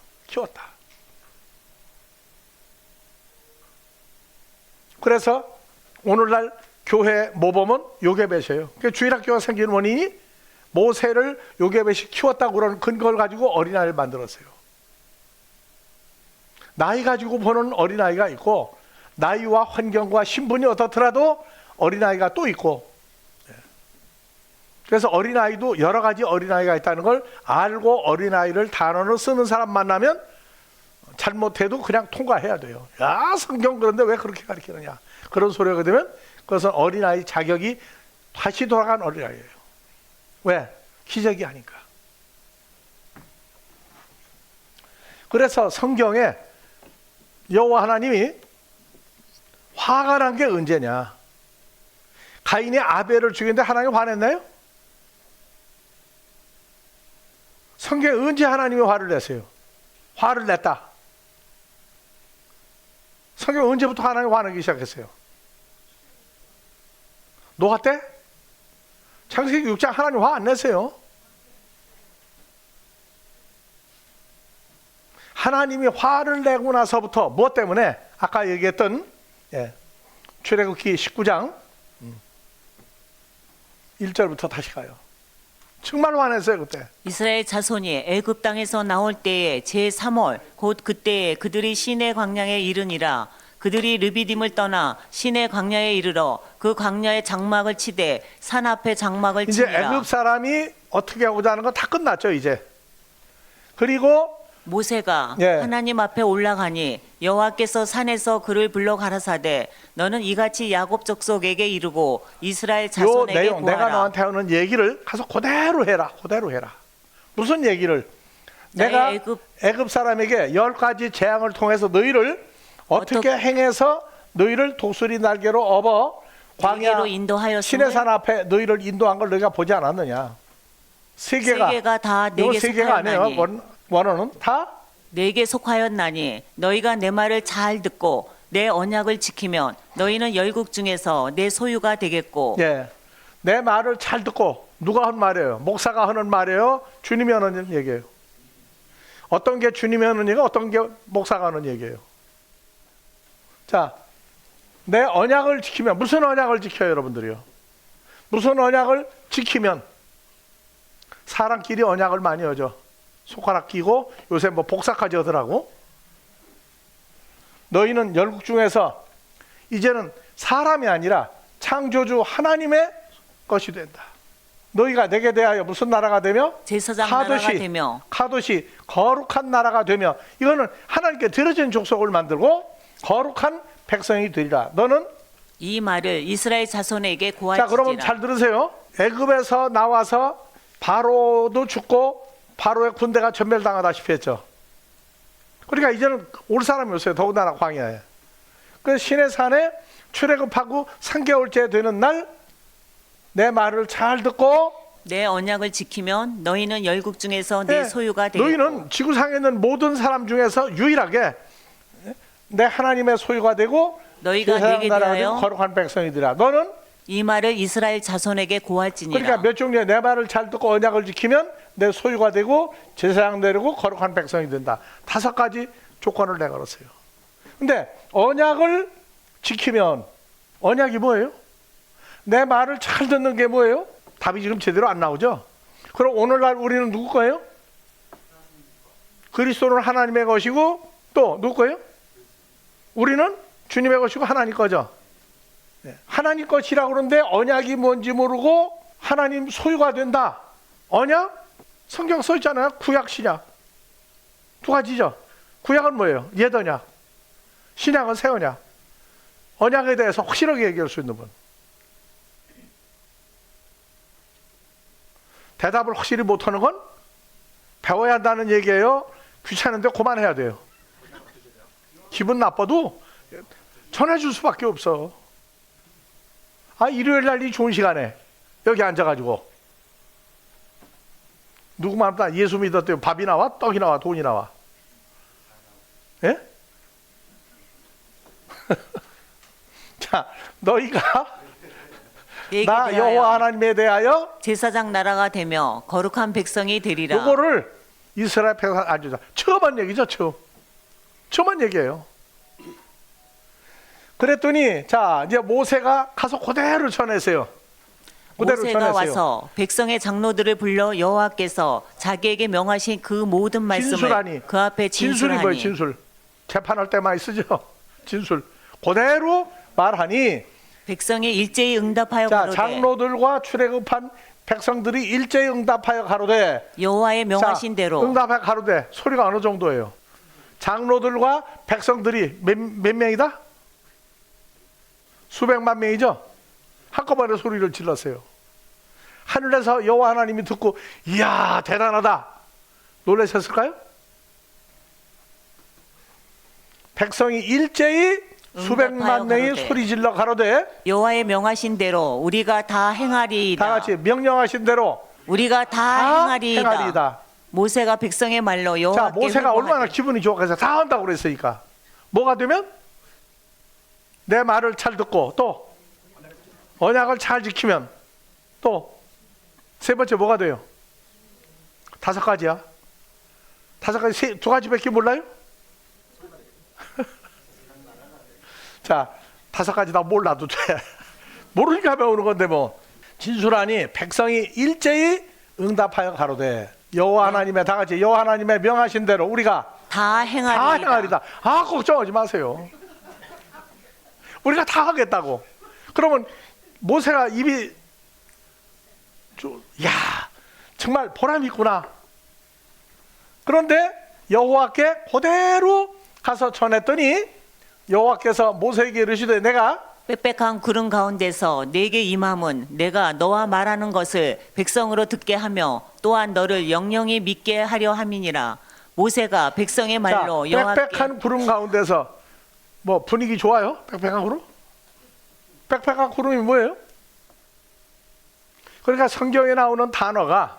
그래서 오늘날 교회 모범은 요게벳이에요. 그러니까 주일학교가 생기는 원인이 모세를 요게벳이 키웠다고 그러는 근거를 가지고 어린아이를 만들었어요. 나이 가지고 보는 어린아이가 있고 나이와 환경과 신분이 어떻더라도 어린아이가 또 있고, 그래서 어린아이도 여러 가지 어린아이가 있다는 걸 알고 어린아이를 단어로 쓰는 사람 만나면 잘못해도 그냥 통과해야 돼요. 야, 성경 그런데 왜 그렇게 가르치느냐, 그런 소리가 되면 그것은 어린아이 자격이 다시 돌아간 어린아이예요. 왜? 기적이 아니까. 그래서 성경에 여호와 하나님이 화가 난 게 언제냐? 가인이 아벨을 죽였는데 하나님 화냈나요? 성경에 언제 하나님이 화를 냈어요? 화를 냈다. 성경 언제부터 하나님이 화내기 시작했어요? 노아 때? 창세기 6장 하나님 화 안 냈어요. 하나님이 화를 내고 나서부터 무엇 때문에? 아까 얘기했던 출애굽기 19장 1절부터 다시 가요. 정말 화냈어요 그때. 이스라엘 자손이 애굽 땅에서 나올 때에 제3월 곧 그때에 그들이 시내 광야에 이르니라. 그들이 르비딤을 떠나 시내 광야에 이르러 그 광야에 장막을 치되 산 앞에 장막을 이제 치니라. 애굽 사람이 어떻게 하고자 하는 건 다 끝났죠 이제. 그리고 모세가 예. 하나님 앞에 올라가니 여호와께서 산에서 그를 불러 가라사대 너는 이같이 야곱 족속에게 이르고 이스라엘 요 자손에게 내용 내가 고하라. 너한테 하는 얘기를 가서 그대로 해라. 무슨 얘기를? 나의 내가 애굽- 애굽 사람에게 10가지 재앙을 통해서 너희를 어떻게 행해서 너희를 독수리 날개로 업어 광야 광야로 인도하였음을 시내산 앞에 너희를 인도한 걸 너희가 보지 않았느냐? 세 개가 다 요 내게 세 개가 아니에요. 속하였나니 원어는 다 내게 속하였나니 너희가 내 말을 잘 듣고 내 언약을 지키면 너희는 열국 중에서 내 소유가 되겠고 내 말을 잘 듣고. 누가 한 말이에요? 목사가 하는 말이에요? 주님이 하는 얘기예요? 어떤 게 주님이 하는 얘기고 어떤 게 목사가 하는 얘기예요? 자, 내 언약을 지키면, 무슨 언약을 지켜요 여러분들이요? 무슨 언약을 지키면? 사람끼리 언약을 많이 하죠. 손가락 끼고 요새 뭐 복사까지 하더라고. 너희는 열국 중에서 이제는 사람이 아니라 창조주 하나님의 것이 된다. 너희가 내게 대하여 무슨 나라가 되며? 제사장 나라가 되며 카도시 거룩한 나라가 되며. 이거는 하나님께 드려진 족속을 만들고 거룩한 백성이 되리라. 너는 이 말을 이스라엘 자손에게 자, 고할지니라. 그러면 잘 들으세요. 애굽에서 나와서 바로도 죽고 바로의 군대가 전멸당하다시피 했죠. 그러니까 이제는 올 사람이 없어요. 더군다나 광야에. 그 시내산에 출애굽하고 3개월째 되는 날 내 말을 잘 듣고 내 언약을 지키면 너희는 열국 중에서 내 소유가 되겠고 너희는 지구상에 있는 모든 사람 중에서 유일하게 내 하나님의 소유가 되고 너희가 제사장 내게 나라가 대하여 되고 거룩한 백성이더라. 너는 이 말을 이스라엘 자손에게 고할지니라. 그러니까 몇 종류의 내 말을 잘 듣고 언약을 지키면 내 소유가 되고 제사장 되고 거룩한 백성이 된다. 5가지 조건을 내걸었어요. 근데 언약을 지키면 언약이 뭐예요? 내 말을 잘 듣는 게 뭐예요? 답이 지금 제대로 안 나오죠? 그럼 오늘날 우리는 누구 거예요? 그리스도는 하나님의 것이고 또 누구 거예요? 우리는 주님의 것이고 하나님 거죠. 하나님 것이라고 그러는데 언약이 뭔지 모르고 하나님 소유가 된다. 언약? 성경 써 있잖아요. 구약, 신약. 2가지죠. 구약은 뭐예요? 옛 언약. 신약은 새 언약. 언약에 대해서 확실하게 얘기할 수 있는 분. 대답을 확실히 못하는 건 배워야 한다는 얘기예요. 귀찮은데 그만해야 돼요. 기분 나빠도 전해줄 수밖에 없어. 아, 일요일 날 이 좋은 시간에 여기 앉아가지고 누구만 없다 예수 믿었대요. 밥이 나와? 떡이 나와? 돈이 나와? 예? 자, 너희가 내게 나 대하여 여호와 하나님에 대하여 제사장 나라가 되며 거룩한 백성이 되리라. 요거를 이스라엘 백성 아주 처음 한 얘기죠. 처음 한 얘기예요. 그랬더니 자 이제 모세가 가서 그대로 전했어요. 그대로 모세가 전했어요. 와서 백성의 장로들을 불러 여호와께서 자기에게 명하신 그 모든 말씀을 진술하니. 그 앞에 진술이 뭐예요? 진술하니 진술. 재판할 때 많이 쓰죠. 진술. 그대로 말하니 백성이 일제히 응답하여 자 가로되 장로들과 출애굽한 백성들이 일제히 응답하여 가로되 여호와의 명하신 자, 대로 응답하여 가로되 소리가 어느 정도예요? 장로들과 백성들이 몇 명이다? 수백만 명이죠? 한꺼번에 소리를 질렀어요. 하늘에서 여호와 하나님이 듣고 이야 대단하다 놀라셨을까요? 백성이 일제히 수백만 명이 가로되. 소리질러 가로되 여호와의 명하신 대로 우리가 다 행하리이다. 다 같이 명령하신 대로 우리가 다 다 행하리이다. 행하리이다. 모세가 백성의 말로 자 여호와께 모세가 회복하되 얼마나 기분이 좋아서 다 한다고 그랬으니까 뭐가 되면 내 말을 잘 듣고 또 언약을 잘 지키면 또 세 번째 뭐가 돼요? 5가지야. 5가지 2가지밖에 몰라요? 자 5가지 다 몰라도 돼. 모르니까 배우는 건데 뭐. 진술하니 백성이 일제히 응답하여 가로되 여호와 하나님의 다 같이 여호와 하나님의 명하신 대로 우리가 다 다 행하리이다. 행하리다. 아 걱정하지 마세요. 우리가 다 하겠다고. 그러면 모세가 입이 야 정말 보람이 있구나. 그런데 여호와께 그대로 가서 전했더니 여호와께서 모세에게 이르시되 내가 빽빽한 구름 가운데서 내게 임함은 내가 너와 말하는 것을 백성으로 듣게 하며 또한 너를 영영히 믿게 하려 함이니라. 모세가 백성의 말로 자, 여호와께 빽빽한 구름 가운데서 뭐 분위기 좋아요? 빽빽한 구름? 빽빽한 구름이 뭐예요? 그러니까 성경에 나오는 단어가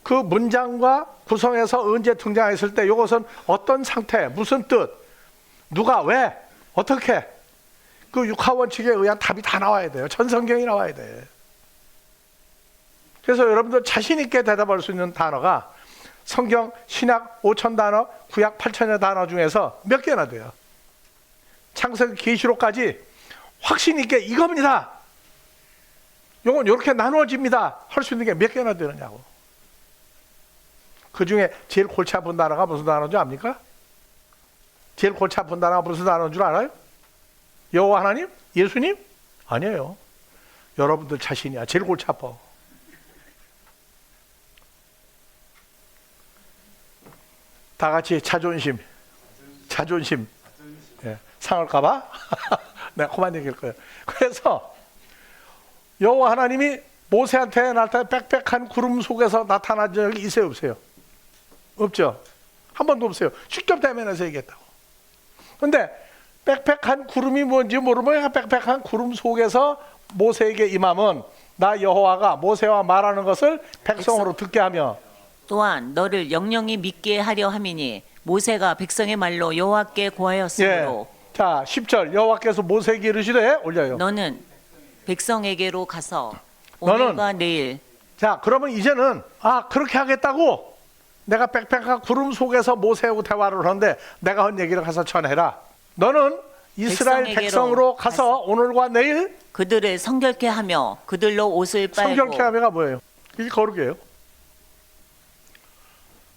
그 문장과 구성에서 언제 등장했을 때 이것은 어떤 상태, 무슨 뜻, 누가 왜, 어떻게 그 육하원칙에 의한 답이 다 나와야 돼요. 전 성경이 나와야 돼. 그래서 여러분들 자신 있게 대답할 수 있는 단어가 성경 신약 5,000 단어, 구약 8,000여 단어 중에서 몇 개나 돼요. 창세기 계시록까지 확신 있게 이겁니다. 이건 이렇게 나누어집니다. 할 수 있는 게 몇 개나 되느냐고. 그 중에 제일 골치 아픈 단어가 무슨 단어인 줄 압니까? 제일 골치 아픈 단어가 무슨 단어인 줄 알아요? 여호와 하나님? 예수님? 아니에요. 여러분들 자신이야. 제일 골치 아파. 다 같이 자존심. 예, 상할까봐? 내가 그만 얘기할 거예요. 그래서 여호와 하나님이 모세한테 나타난 빽빽한 구름 속에서 나타난 적이 있어요, 없어요? 없죠. 한 번도 없어요. 직접 대면해서 얘기했다고. 근데 빽빽한 구름이 뭔지 모르면 빽빽한 구름 속에서 모세에게 임함은 나 여호와가 모세와 말하는 것을 백성으로 듣게 하며 또한 너를 영영히 믿게 하려 함이니 모세가 백성의 말로 여호와께 고하였으므로 자 10절 여호와께서 모세에게 이르시되 올려요. 너는 백성에게로 가서 너는 오늘과 내일 자 그러면 이제는 그렇게 하겠다고 내가 빽빽한 구름 속에서 모세하고 대화를 하는데 내가 한 얘기를 가서 전해라. 너는 이스라엘 백성에게로 백성으로 가서 오늘과 내일 그들을 성결케 하며 그들로 옷을 빨고 성결케 하며가 뭐예요? 이게 거룩이에요.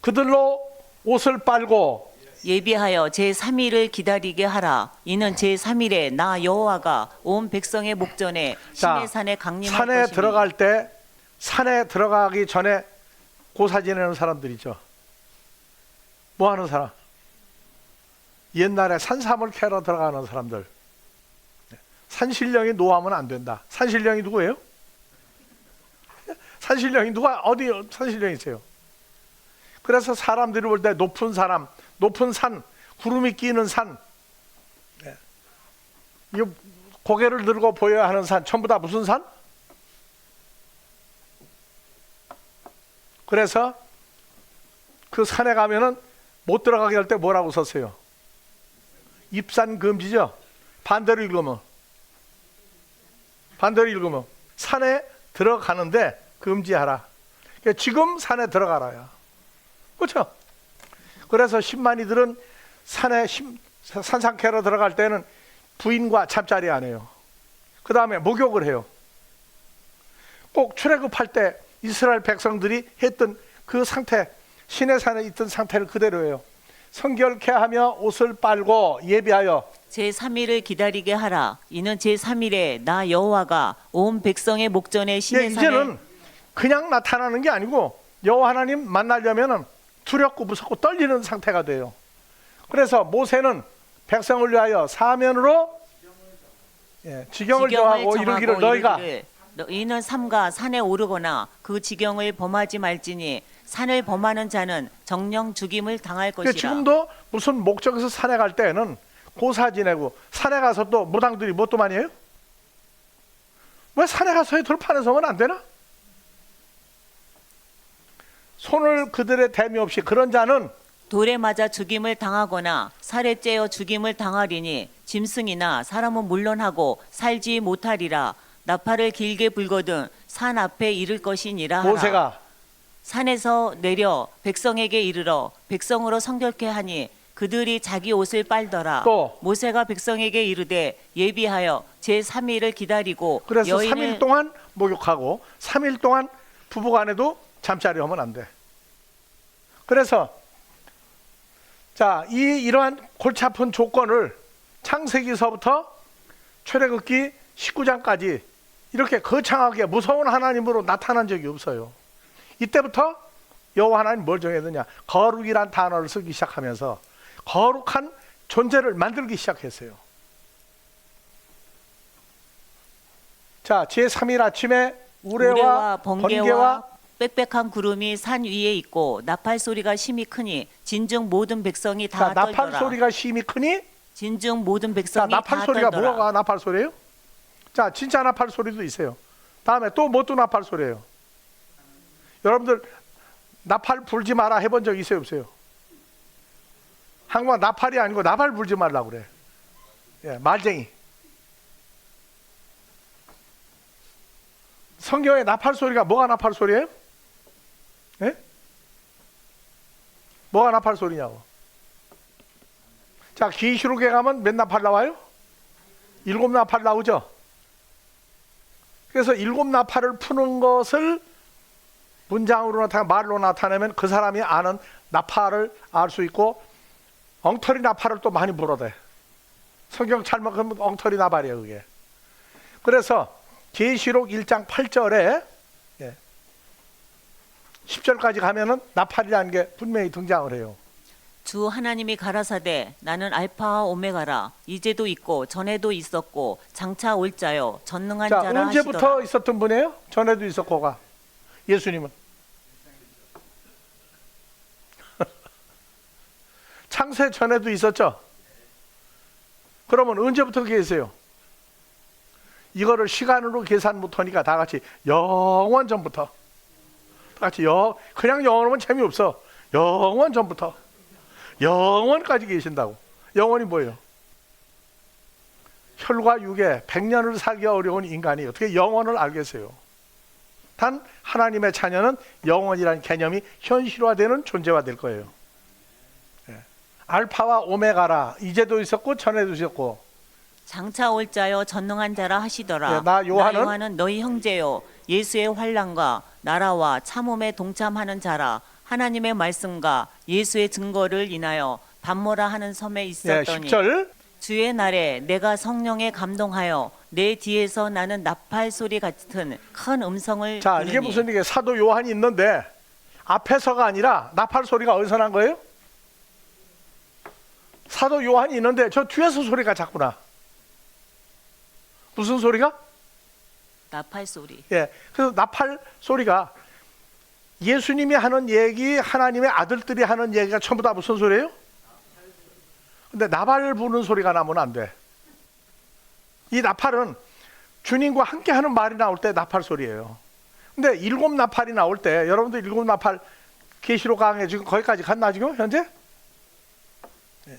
그들로 옷을 빨고 예비하여 제3일을 기다리게 하라. 이는 제3일에 나 여호와가 온 백성의 목전에 신의 산에 강림할 산에 것이니 들어갈 때 산에 들어가기 전에 고사 지내는 사람들이죠. 뭐 하는 사람? 옛날에 산삼을 캐러 들어가는 사람들. 산신령이 노하면 안 된다. 산신령이 누구예요? 산신령이 누가 어디 산신령이 있어요? 그래서 사람들이 볼 때 높은 사람, 높은 산, 구름이 끼는 산, 이 고개를 들고 보여야 하는 산, 전부 다 무슨 산? 그래서 그 산에 가면은 못 들어가게 할 때 뭐라고 썼어요? 입산 금지죠. 반대로 읽으면 산에 들어가는데 금지하라. 그러니까 지금 산에 들어가라야. 그렇죠? 그래서 신만이들은 산에 산상캐러 들어갈 때는 부인과 잠자리 안 해요. 그 다음에 목욕을 해요. 꼭 출애굽할 때 이스라엘 백성들이 했던 그 상태, 시내산에 있던 상태를 그대로 해요. 성결케 하며 옷을 빨고 예비하여 제3일을 기다리게 하라. 이는 제3일에 나 여호와가 온 백성의 목전에 신의 산에 이제는 그냥 나타나는 게 아니고 여호와 하나님 만나려면은 두렵고 무섭고 떨리는 상태가 돼요. 그래서 모세는 백성을 위하여 사면으로 지경을 정하고 이르기를 너희가 너희는 삼가 산에 오르거나 그 지경을 범하지 말지니 산을 범하는 자는 정령 죽임을 당할 것이라. 지금도 무슨 목적에서 산에 갈 때는 고사 지내고 산에 가서 또 무당들이 뭣도 많이 해요? 왜 산에 가서 들판에 서면 안 되나? 손을 그들의 대미 없이 그런 자는 돌에 맞아 죽임을 당하거나 살에 째어 죽임을 당하리니 짐승이나 사람은 물론하고 살지 못하리라. 나팔을 길게 불거든 산 앞에 이를 것이니라 하라. 모세가 산에서 내려 백성에게 이르러 백성으로 성결케 하니 그들이 자기 옷을 빨더라. 또 모세가 백성에게 이르되 예비하여 제3일을 기다리고 그래서 여인을 3일 동안 목욕하고 3일 동안 부부간에도 잠자리 하면 안 돼. 그래서 자, 이러한 골치 아픈 조건을 창세기서부터 출애굽기 19장까지 이렇게 거창하게 무서운 하나님으로 나타난 적이 없어요. 이때부터 여호와 하나님 뭘 정했느냐? 거룩이란 단어를 쓰기 시작하면서 거룩한 존재를 만들기 시작했어요. 자, 제3일 아침에 우레와 번개와 빽빽한 구름이 산 위에 있고 나팔 소리가 심히 크니 진중 모든 백성이 다 떨더라. 나팔 소리가 심히 크니 진중 모든 백성이 나팔 다 소리가 떨더라. 뭐가 나팔 소리예요? 자, 진짜 나팔 소리도 있어요. 다음에 또 뭐 또 나팔 소리예요? 여러분들 나팔 불지 마라 해본 적 있어요, 없어요? 한국말 나팔이 아니고 나팔 불지 말라고 그래. 말쟁이. 성경에 나팔 소리가 뭐가 나팔 소리예요? 뭐가 나팔 소리냐고. 자, 계시록에 가면 몇 나팔 나와요? 7 나팔 나오죠. 그래서 7 나팔을 푸는 것을 문장으로 나타나 말로 나타내면 그 사람이 아는 나팔을 알 수 있고 엉터리 나팔을 또 많이 불어대. 성경 잘못 하면 엉터리 나팔이에요, 그게. 그래서 계시록 1장 8절에 10절까지 가면은 나팔이라는 게 분명히 등장을 해요. 주 하나님이 가라사대 나는 알파와 오메가라. 이제도 있고 전에도 있었고 장차 올 자요 전능한 자, 자라 언제부터 하시더라. 있었던 분이에요? 전에도 있었고가. 예수님은 창세 전에도 있었죠? 그러면 언제부터 계세요? 이거를 시간으로 계산 못하니까 다 같이 영원 전부터. 다 같이 그냥 영원하면 재미없어. 영원 전부터. 영원까지 계신다고. 영원이 뭐예요? 혈과 육에 100년을 살기 어려운 인간이 어떻게 영원을 알겠어요? 단 하나님의 자녀는 영원이라는 개념이 현실화되는 존재가 될 거예요. 예. 알파와 오메가라. 이제도 있었고 전에도 있었고. 장차 올 자요 전능한 자라 하시더라. 네, 나 요한은 너희 형제요 예수의 환난과 나라와 참음에 동참하는 자라. 하나님의 말씀과 예수의 증거를 인하여 밤모라 하는 섬에 예, 있었더니 10절. 주의 날에 내가 성령에 감동하여 내 뒤에서 나는 나팔 소리 같은 큰 음성을 자, 들으니. 이게 무슨 얘기예요? 사도 요한이 있는데 앞에서가 아니라 나팔 소리가 어디서 난 거예요? 사도 요한이 있는데 저 뒤에서 소리가 작구나. 무슨 소리가? 나팔 소리. 예, 그래서 나팔 소리가 예수님이 하는 얘기, 하나님의 아들들이 하는 얘기가 전부 다 무슨 소리예요? 근데 나팔 부는 소리가 나면 안 돼. 이 나팔은 주님과 함께 하는 말이 나올 때 나팔 소리예요. 근데 7 나팔이 나올 때, 여러분들 7 나팔 계시록 강에 지금 거기까지 갔나 지금 현재? 예.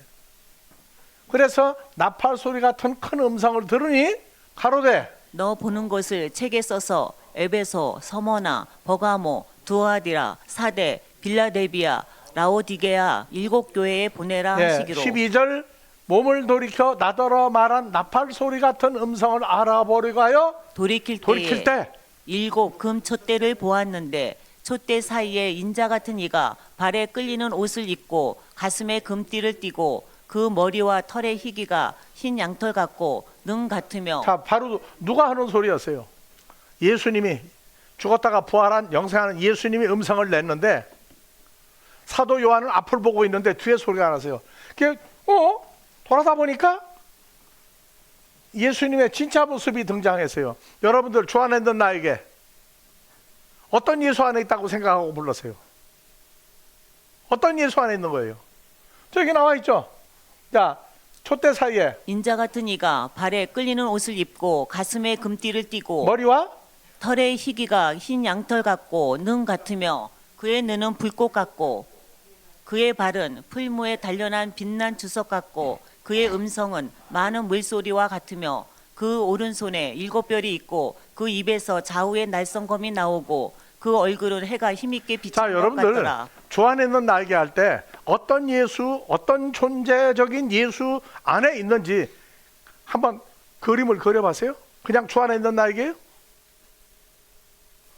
그래서 나팔 소리 같은 큰 음성을 들으니 가로되 너 보는 것을 책에 써서 에베소, 서머나, 버가모, 두아디라, 사대, 빌라델비아, 라오디게아 7 교회에 보내라 예, 하시기로. 12절 몸을 돌이켜 나더러 말한 나팔 소리 같은 음성을 알아보려고 하여 돌이킬 때 7 금 촛대를 보았는데 촛대 사이에 인자 같은 이가 발에 끌리는 옷을 입고 가슴에 금띠를 띠고 그 머리와 털의 희기가 흰 양털 같고 능 같으며. 자, 바로 누가 하는 소리였어요? 예수님이 죽었다가 부활한 영생하는 예수님이 음성을 냈는데 사도 요한은 앞을 보고 있는데 뒤에 소리가 나서요. 돌아다 보니까 예수님의 진짜 모습이 등장했어요. 여러분들 주 안에 있는 나에게 어떤 예수 안에 있다고 생각하고 불렀어요? 어떤 예수 안에 있는 거예요? 저기 나와 있죠. 자, 촛대 사이에 인자 같은 이가 발에 끌리는 옷을 입고 가슴에 금띠를 띠고 머리와 털의 희기가 흰 양털 같고 능 같으며 그의 눈은 불꽃 같고 그의 발은 풀무에 단련한 빛난 주석 같고 그의 음성은 많은 물소리와 같으며 그 오른손에 7별이 있고 그 입에서 좌우에 날성검이 나오고 그 얼굴은 해가 힘있게 비치는 자, 것 여러분들 같더라. 주 안에 있는 나에게 할 때 어떤 예수, 어떤 존재적인 예수 안에 있는지 한번 그림을 그려봤어요? 그냥 주 안에 있는 나에게요?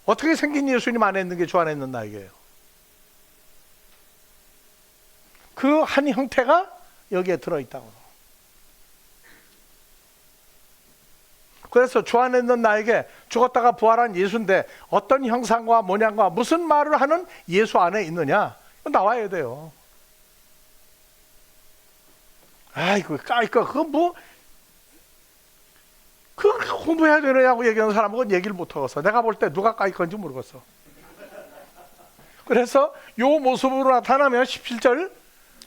어떻게 생긴 예수님 안에 있는 게 주 안에 있는 나에게요? 그 한 형태가 여기에 들어있다고. 그래서 주 안에 있는 나에게 죽었다가 부활한 예수인데 어떤 형상과 모양과 무슨 말을 하는 예수 안에 있느냐? 나와야 돼요. 아이고, 그거 뭐 그거 공부해야 되느냐고 얘기하는 사람은 얘기를 못하겠어. 내가 볼 때 누가 까일 건지 모르겠어. 그래서 요 모습으로 나타나면 17절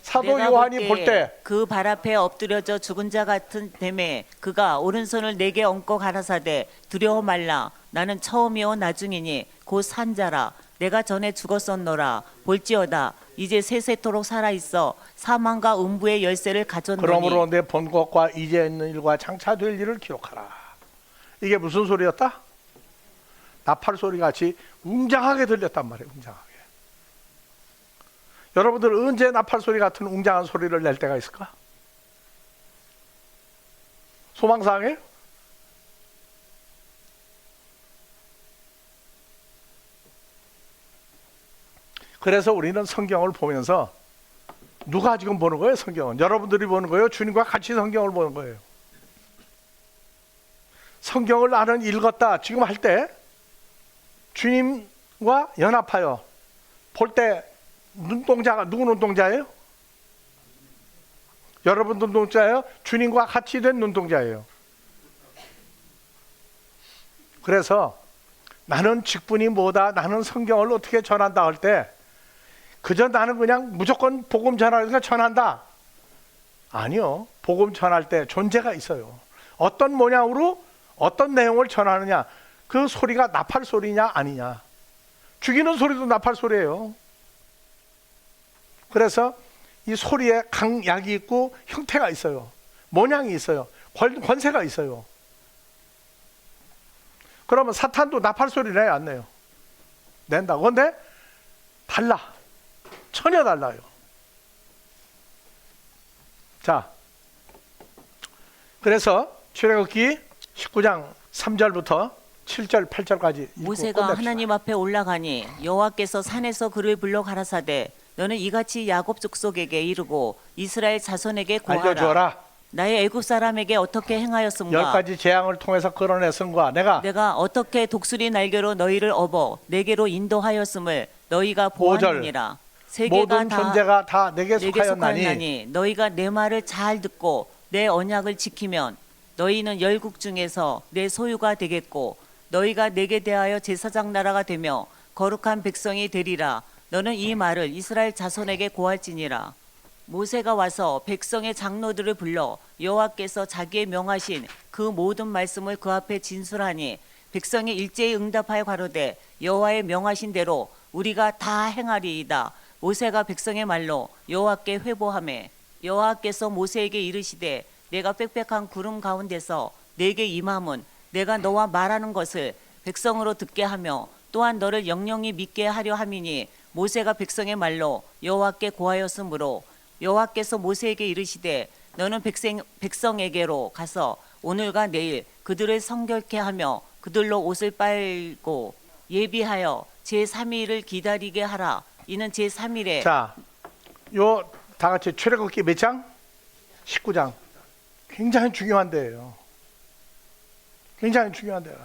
사도 요한이 볼 때 그 발 앞에 엎드려져 죽은 자 같은 됨에 그가 오른손을 내게 얹고 가라사대 두려워 말라. 나는 처음이요 나중이니 곧 산자라. 내가 전에 죽었었노라. 볼지어다 이제 세세토록 살아있어 사망과 음부의 열쇠를 가졌노니. 그러므로 내 본 것과 이제 있는 일과 장차 될 일을 기록하라. 이게 무슨 소리였다? 나팔 소리 같이 웅장하게 들렸단 말이에요. 웅장하게. 여러분들 언제 나팔 소리 같은 웅장한 소리를 낼 때가 있을까? 소망사항이에요? 그래서 우리는 성경을 보면서 누가 지금 보는 거예요? 성경은 여러분들이 보는 거예요? 주님과 같이 성경을 보는 거예요? 성경을 나는 읽었다 지금 할 때 주님과 연합하여 볼 때 눈동자가 누구 눈동자예요? 여러분 눈동자예요. 주님과 같이 된 눈동자예요. 그래서 나는 직분이 뭐다, 나는 성경을 어떻게 전한다 할 때 그저 나는 그냥 무조건 복음 전하니까 전한다. 아니요. 복음 전할 때 존재가 있어요. 어떤 모양으로 어떤 내용을 전하느냐. 그 소리가 나팔 소리냐 아니냐. 죽이는 소리도 나팔 소리예요. 그래서 이 소리에 강약이 있고 형태가 있어요. 모양이 있어요. 권세가 있어요. 그러면 사탄도 나팔 소리 내요 안 내요? 낸다. 그런데 달라. 전혀 달라요. 자, 그래서 출애굽기 19장 3절부터 7절 8절까지 모세가 하나님 앞에 올라가니 여호와께서 산에서 그를 불러 가라사대 너는 이같이 야곱 족속에게 이르고 이스라엘 자손에게 고하라. 알려주어라. 나의 애굽 사람에게 어떻게 행하였음과 10가지 재앙을 통해서 끌어냈음과 내가 어떻게 독수리 날개로 너희를 업어 내게로 인도하였음을 너희가 보았느니라. 세계가 모든 존재가 다 내게 내게 속하였나니 속하였나니 너희가 내 말을 잘 듣고 내 언약을 지키면 너희는 열국 중에서 내 소유가 되겠고 너희가 내게 대하여 제사장 나라가 되며 거룩한 백성이 되리라. 너는 이 말을 이스라엘 자손에게 고할지니라. 모세가 와서 백성의 장로들을 불러 여호와께서 자기의 명하신 그 모든 말씀을 그 앞에 진술하니 백성이 일제히 응답하여 가로되 여호와의 명하신 대로 우리가 다 행하리이다. 모세가 백성의 말로 여호와께 회보하매 여호와께서 모세에게 이르시되 내가 빽빽한 구름 가운데서 내게 임함은 내가 너와 말하는 것을 백성으로 듣게 하며 또한 너를 영영히 믿게 하려 함이니 모세가 백성의 말로 여호와께 고하였으므로 여호와께서 모세에게 이르시되 너는 백성에게로 가서 오늘과 내일 그들을 성결케 하며 그들로 옷을 빨고 예비하여 제3일을 기다리게 하라. 이는 제3일에 자, 요 다 같이 출애굽기 몇 장? 19장. 굉장히 중요한 데예요. 굉장히 중요한 데야.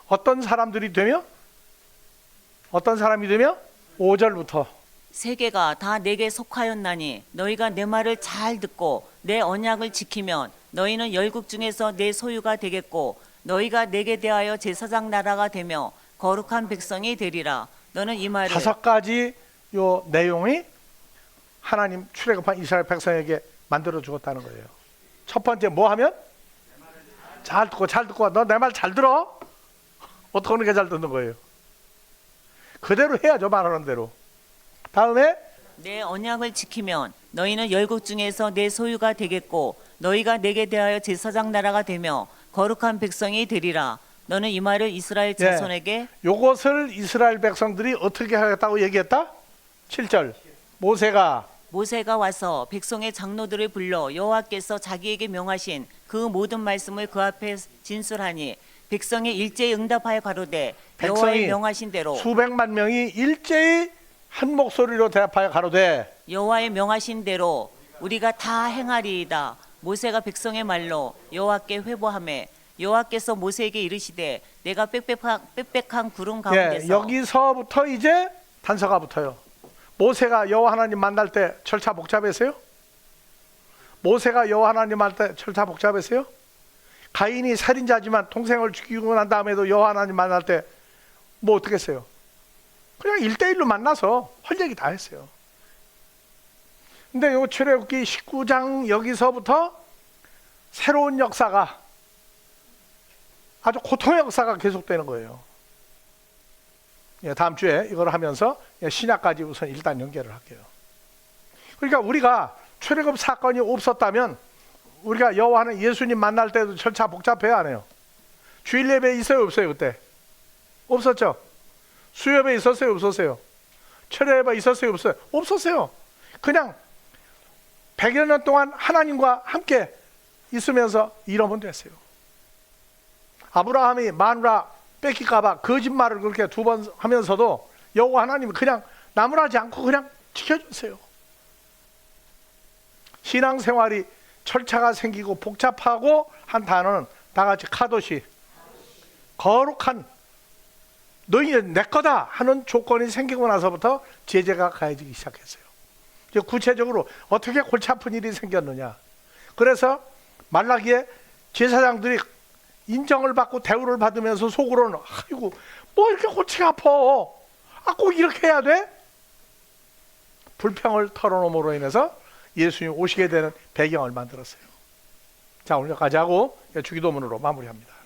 어떤 사람이 되며 5절부터 세계가 다 내게 속하였나니 너희가 내 말을 잘 듣고 내 언약을 지키면 너희는 열국 중에서 내 소유가 되겠고 너희가 내게 대하여 제사장 나라가 되며 거룩한 백성이 되리라. 너는 이 말을 5가지 요 내용이 하나님 출애굽한 이스라엘 백성에게 만들어 주었다는 거예요. 첫 번째 뭐 하면? 잘 듣고 너 내 말 잘 들어? 어떻게 하는 게 잘 듣는 거예요? 그대로 해야죠. 말하는 대로. 다음에 내 언약을 지키면 너희는 열국 중에서 내 소유가 되겠고 너희가 내게 대하여 제사장 나라가 되며 거룩한 백성이 되리라. 너는 이 말을 이스라엘 자손에게 요것을 이스라엘 백성들이 어떻게 하겠다고 얘기했다? 7절 모세가 와서 백성의 장로들을 불러 여호와께서 자기에게 명하신 그 모든 말씀을 그 앞에 진술하니 백성이 일제히 응답하여 가로되 여호와의 명하신 대로 수백만 명이 일제히 한 목소리로 대답하여 가로되 여호와의 명하신 대로 우리가 다 행하리이다. 모세가 백성의 말로 여호와께 회보하매 여호와께서 모세에게 이르시되 내가 빽빽한 구름 가운데서 여기서부터 이제 단서가 붙어요. 모세가 여호와 하나님 만날 때 절차 복잡했어요? 모세가 여호와 하나님 만날 때 절차 복잡했어요? 가인이 살인자지만 동생을 죽이고 난 다음에도 여호와 하나님 만날 때 뭐 어떻게 했어요? 그냥 1대1로 만나서 할 얘기 다 했어요. 근데 요 출애굽기 19장 여기서부터 새로운 역사가 아주 고통의 역사가 계속되는 거예요. 다음 주에 이걸 하면서 신약까지 우선 일단 연결을 할게요. 그러니까 우리가 출애굽 사건이 없었다면 우리가 여호와는 예수님 만날 때도 절차 복잡해요, 안 해요? 주일 예배 있어요, 없어요? 그때 없었죠? 수요예배 있었어요, 없었어요? 철야예배 있었어요, 없어요? 없었어요. 그냥 100여 년 동안 하나님과 함께 있으면서 이러면 됐어요. 아브라함이 마누라 뺏길까봐 거짓말을 그렇게 2번 하면서도 여호와 하나님이 그냥 나무라지 않고 그냥 지켜줬어요. 신앙생활이 절차가 생기고 복잡하고 한 단어는 다 같이 카도시, 거룩한, 너희는 내 거다 하는 조건이 생기고 나서부터 제재가 가해지기 시작했어요. 이제 구체적으로 어떻게 골치 아픈 일이 생겼느냐. 그래서 말라기에 제사장들이 인정을 받고 대우를 받으면서 속으로는 아이고 뭐 이렇게 골치가 아파. 아, 꼭 이렇게 해야 돼? 불평을 털어놓음으로 인해서 예수님이 오시게 되는 배경을 만들었어요. 자, 오늘 여기까지 하고 주기도문으로 마무리합니다.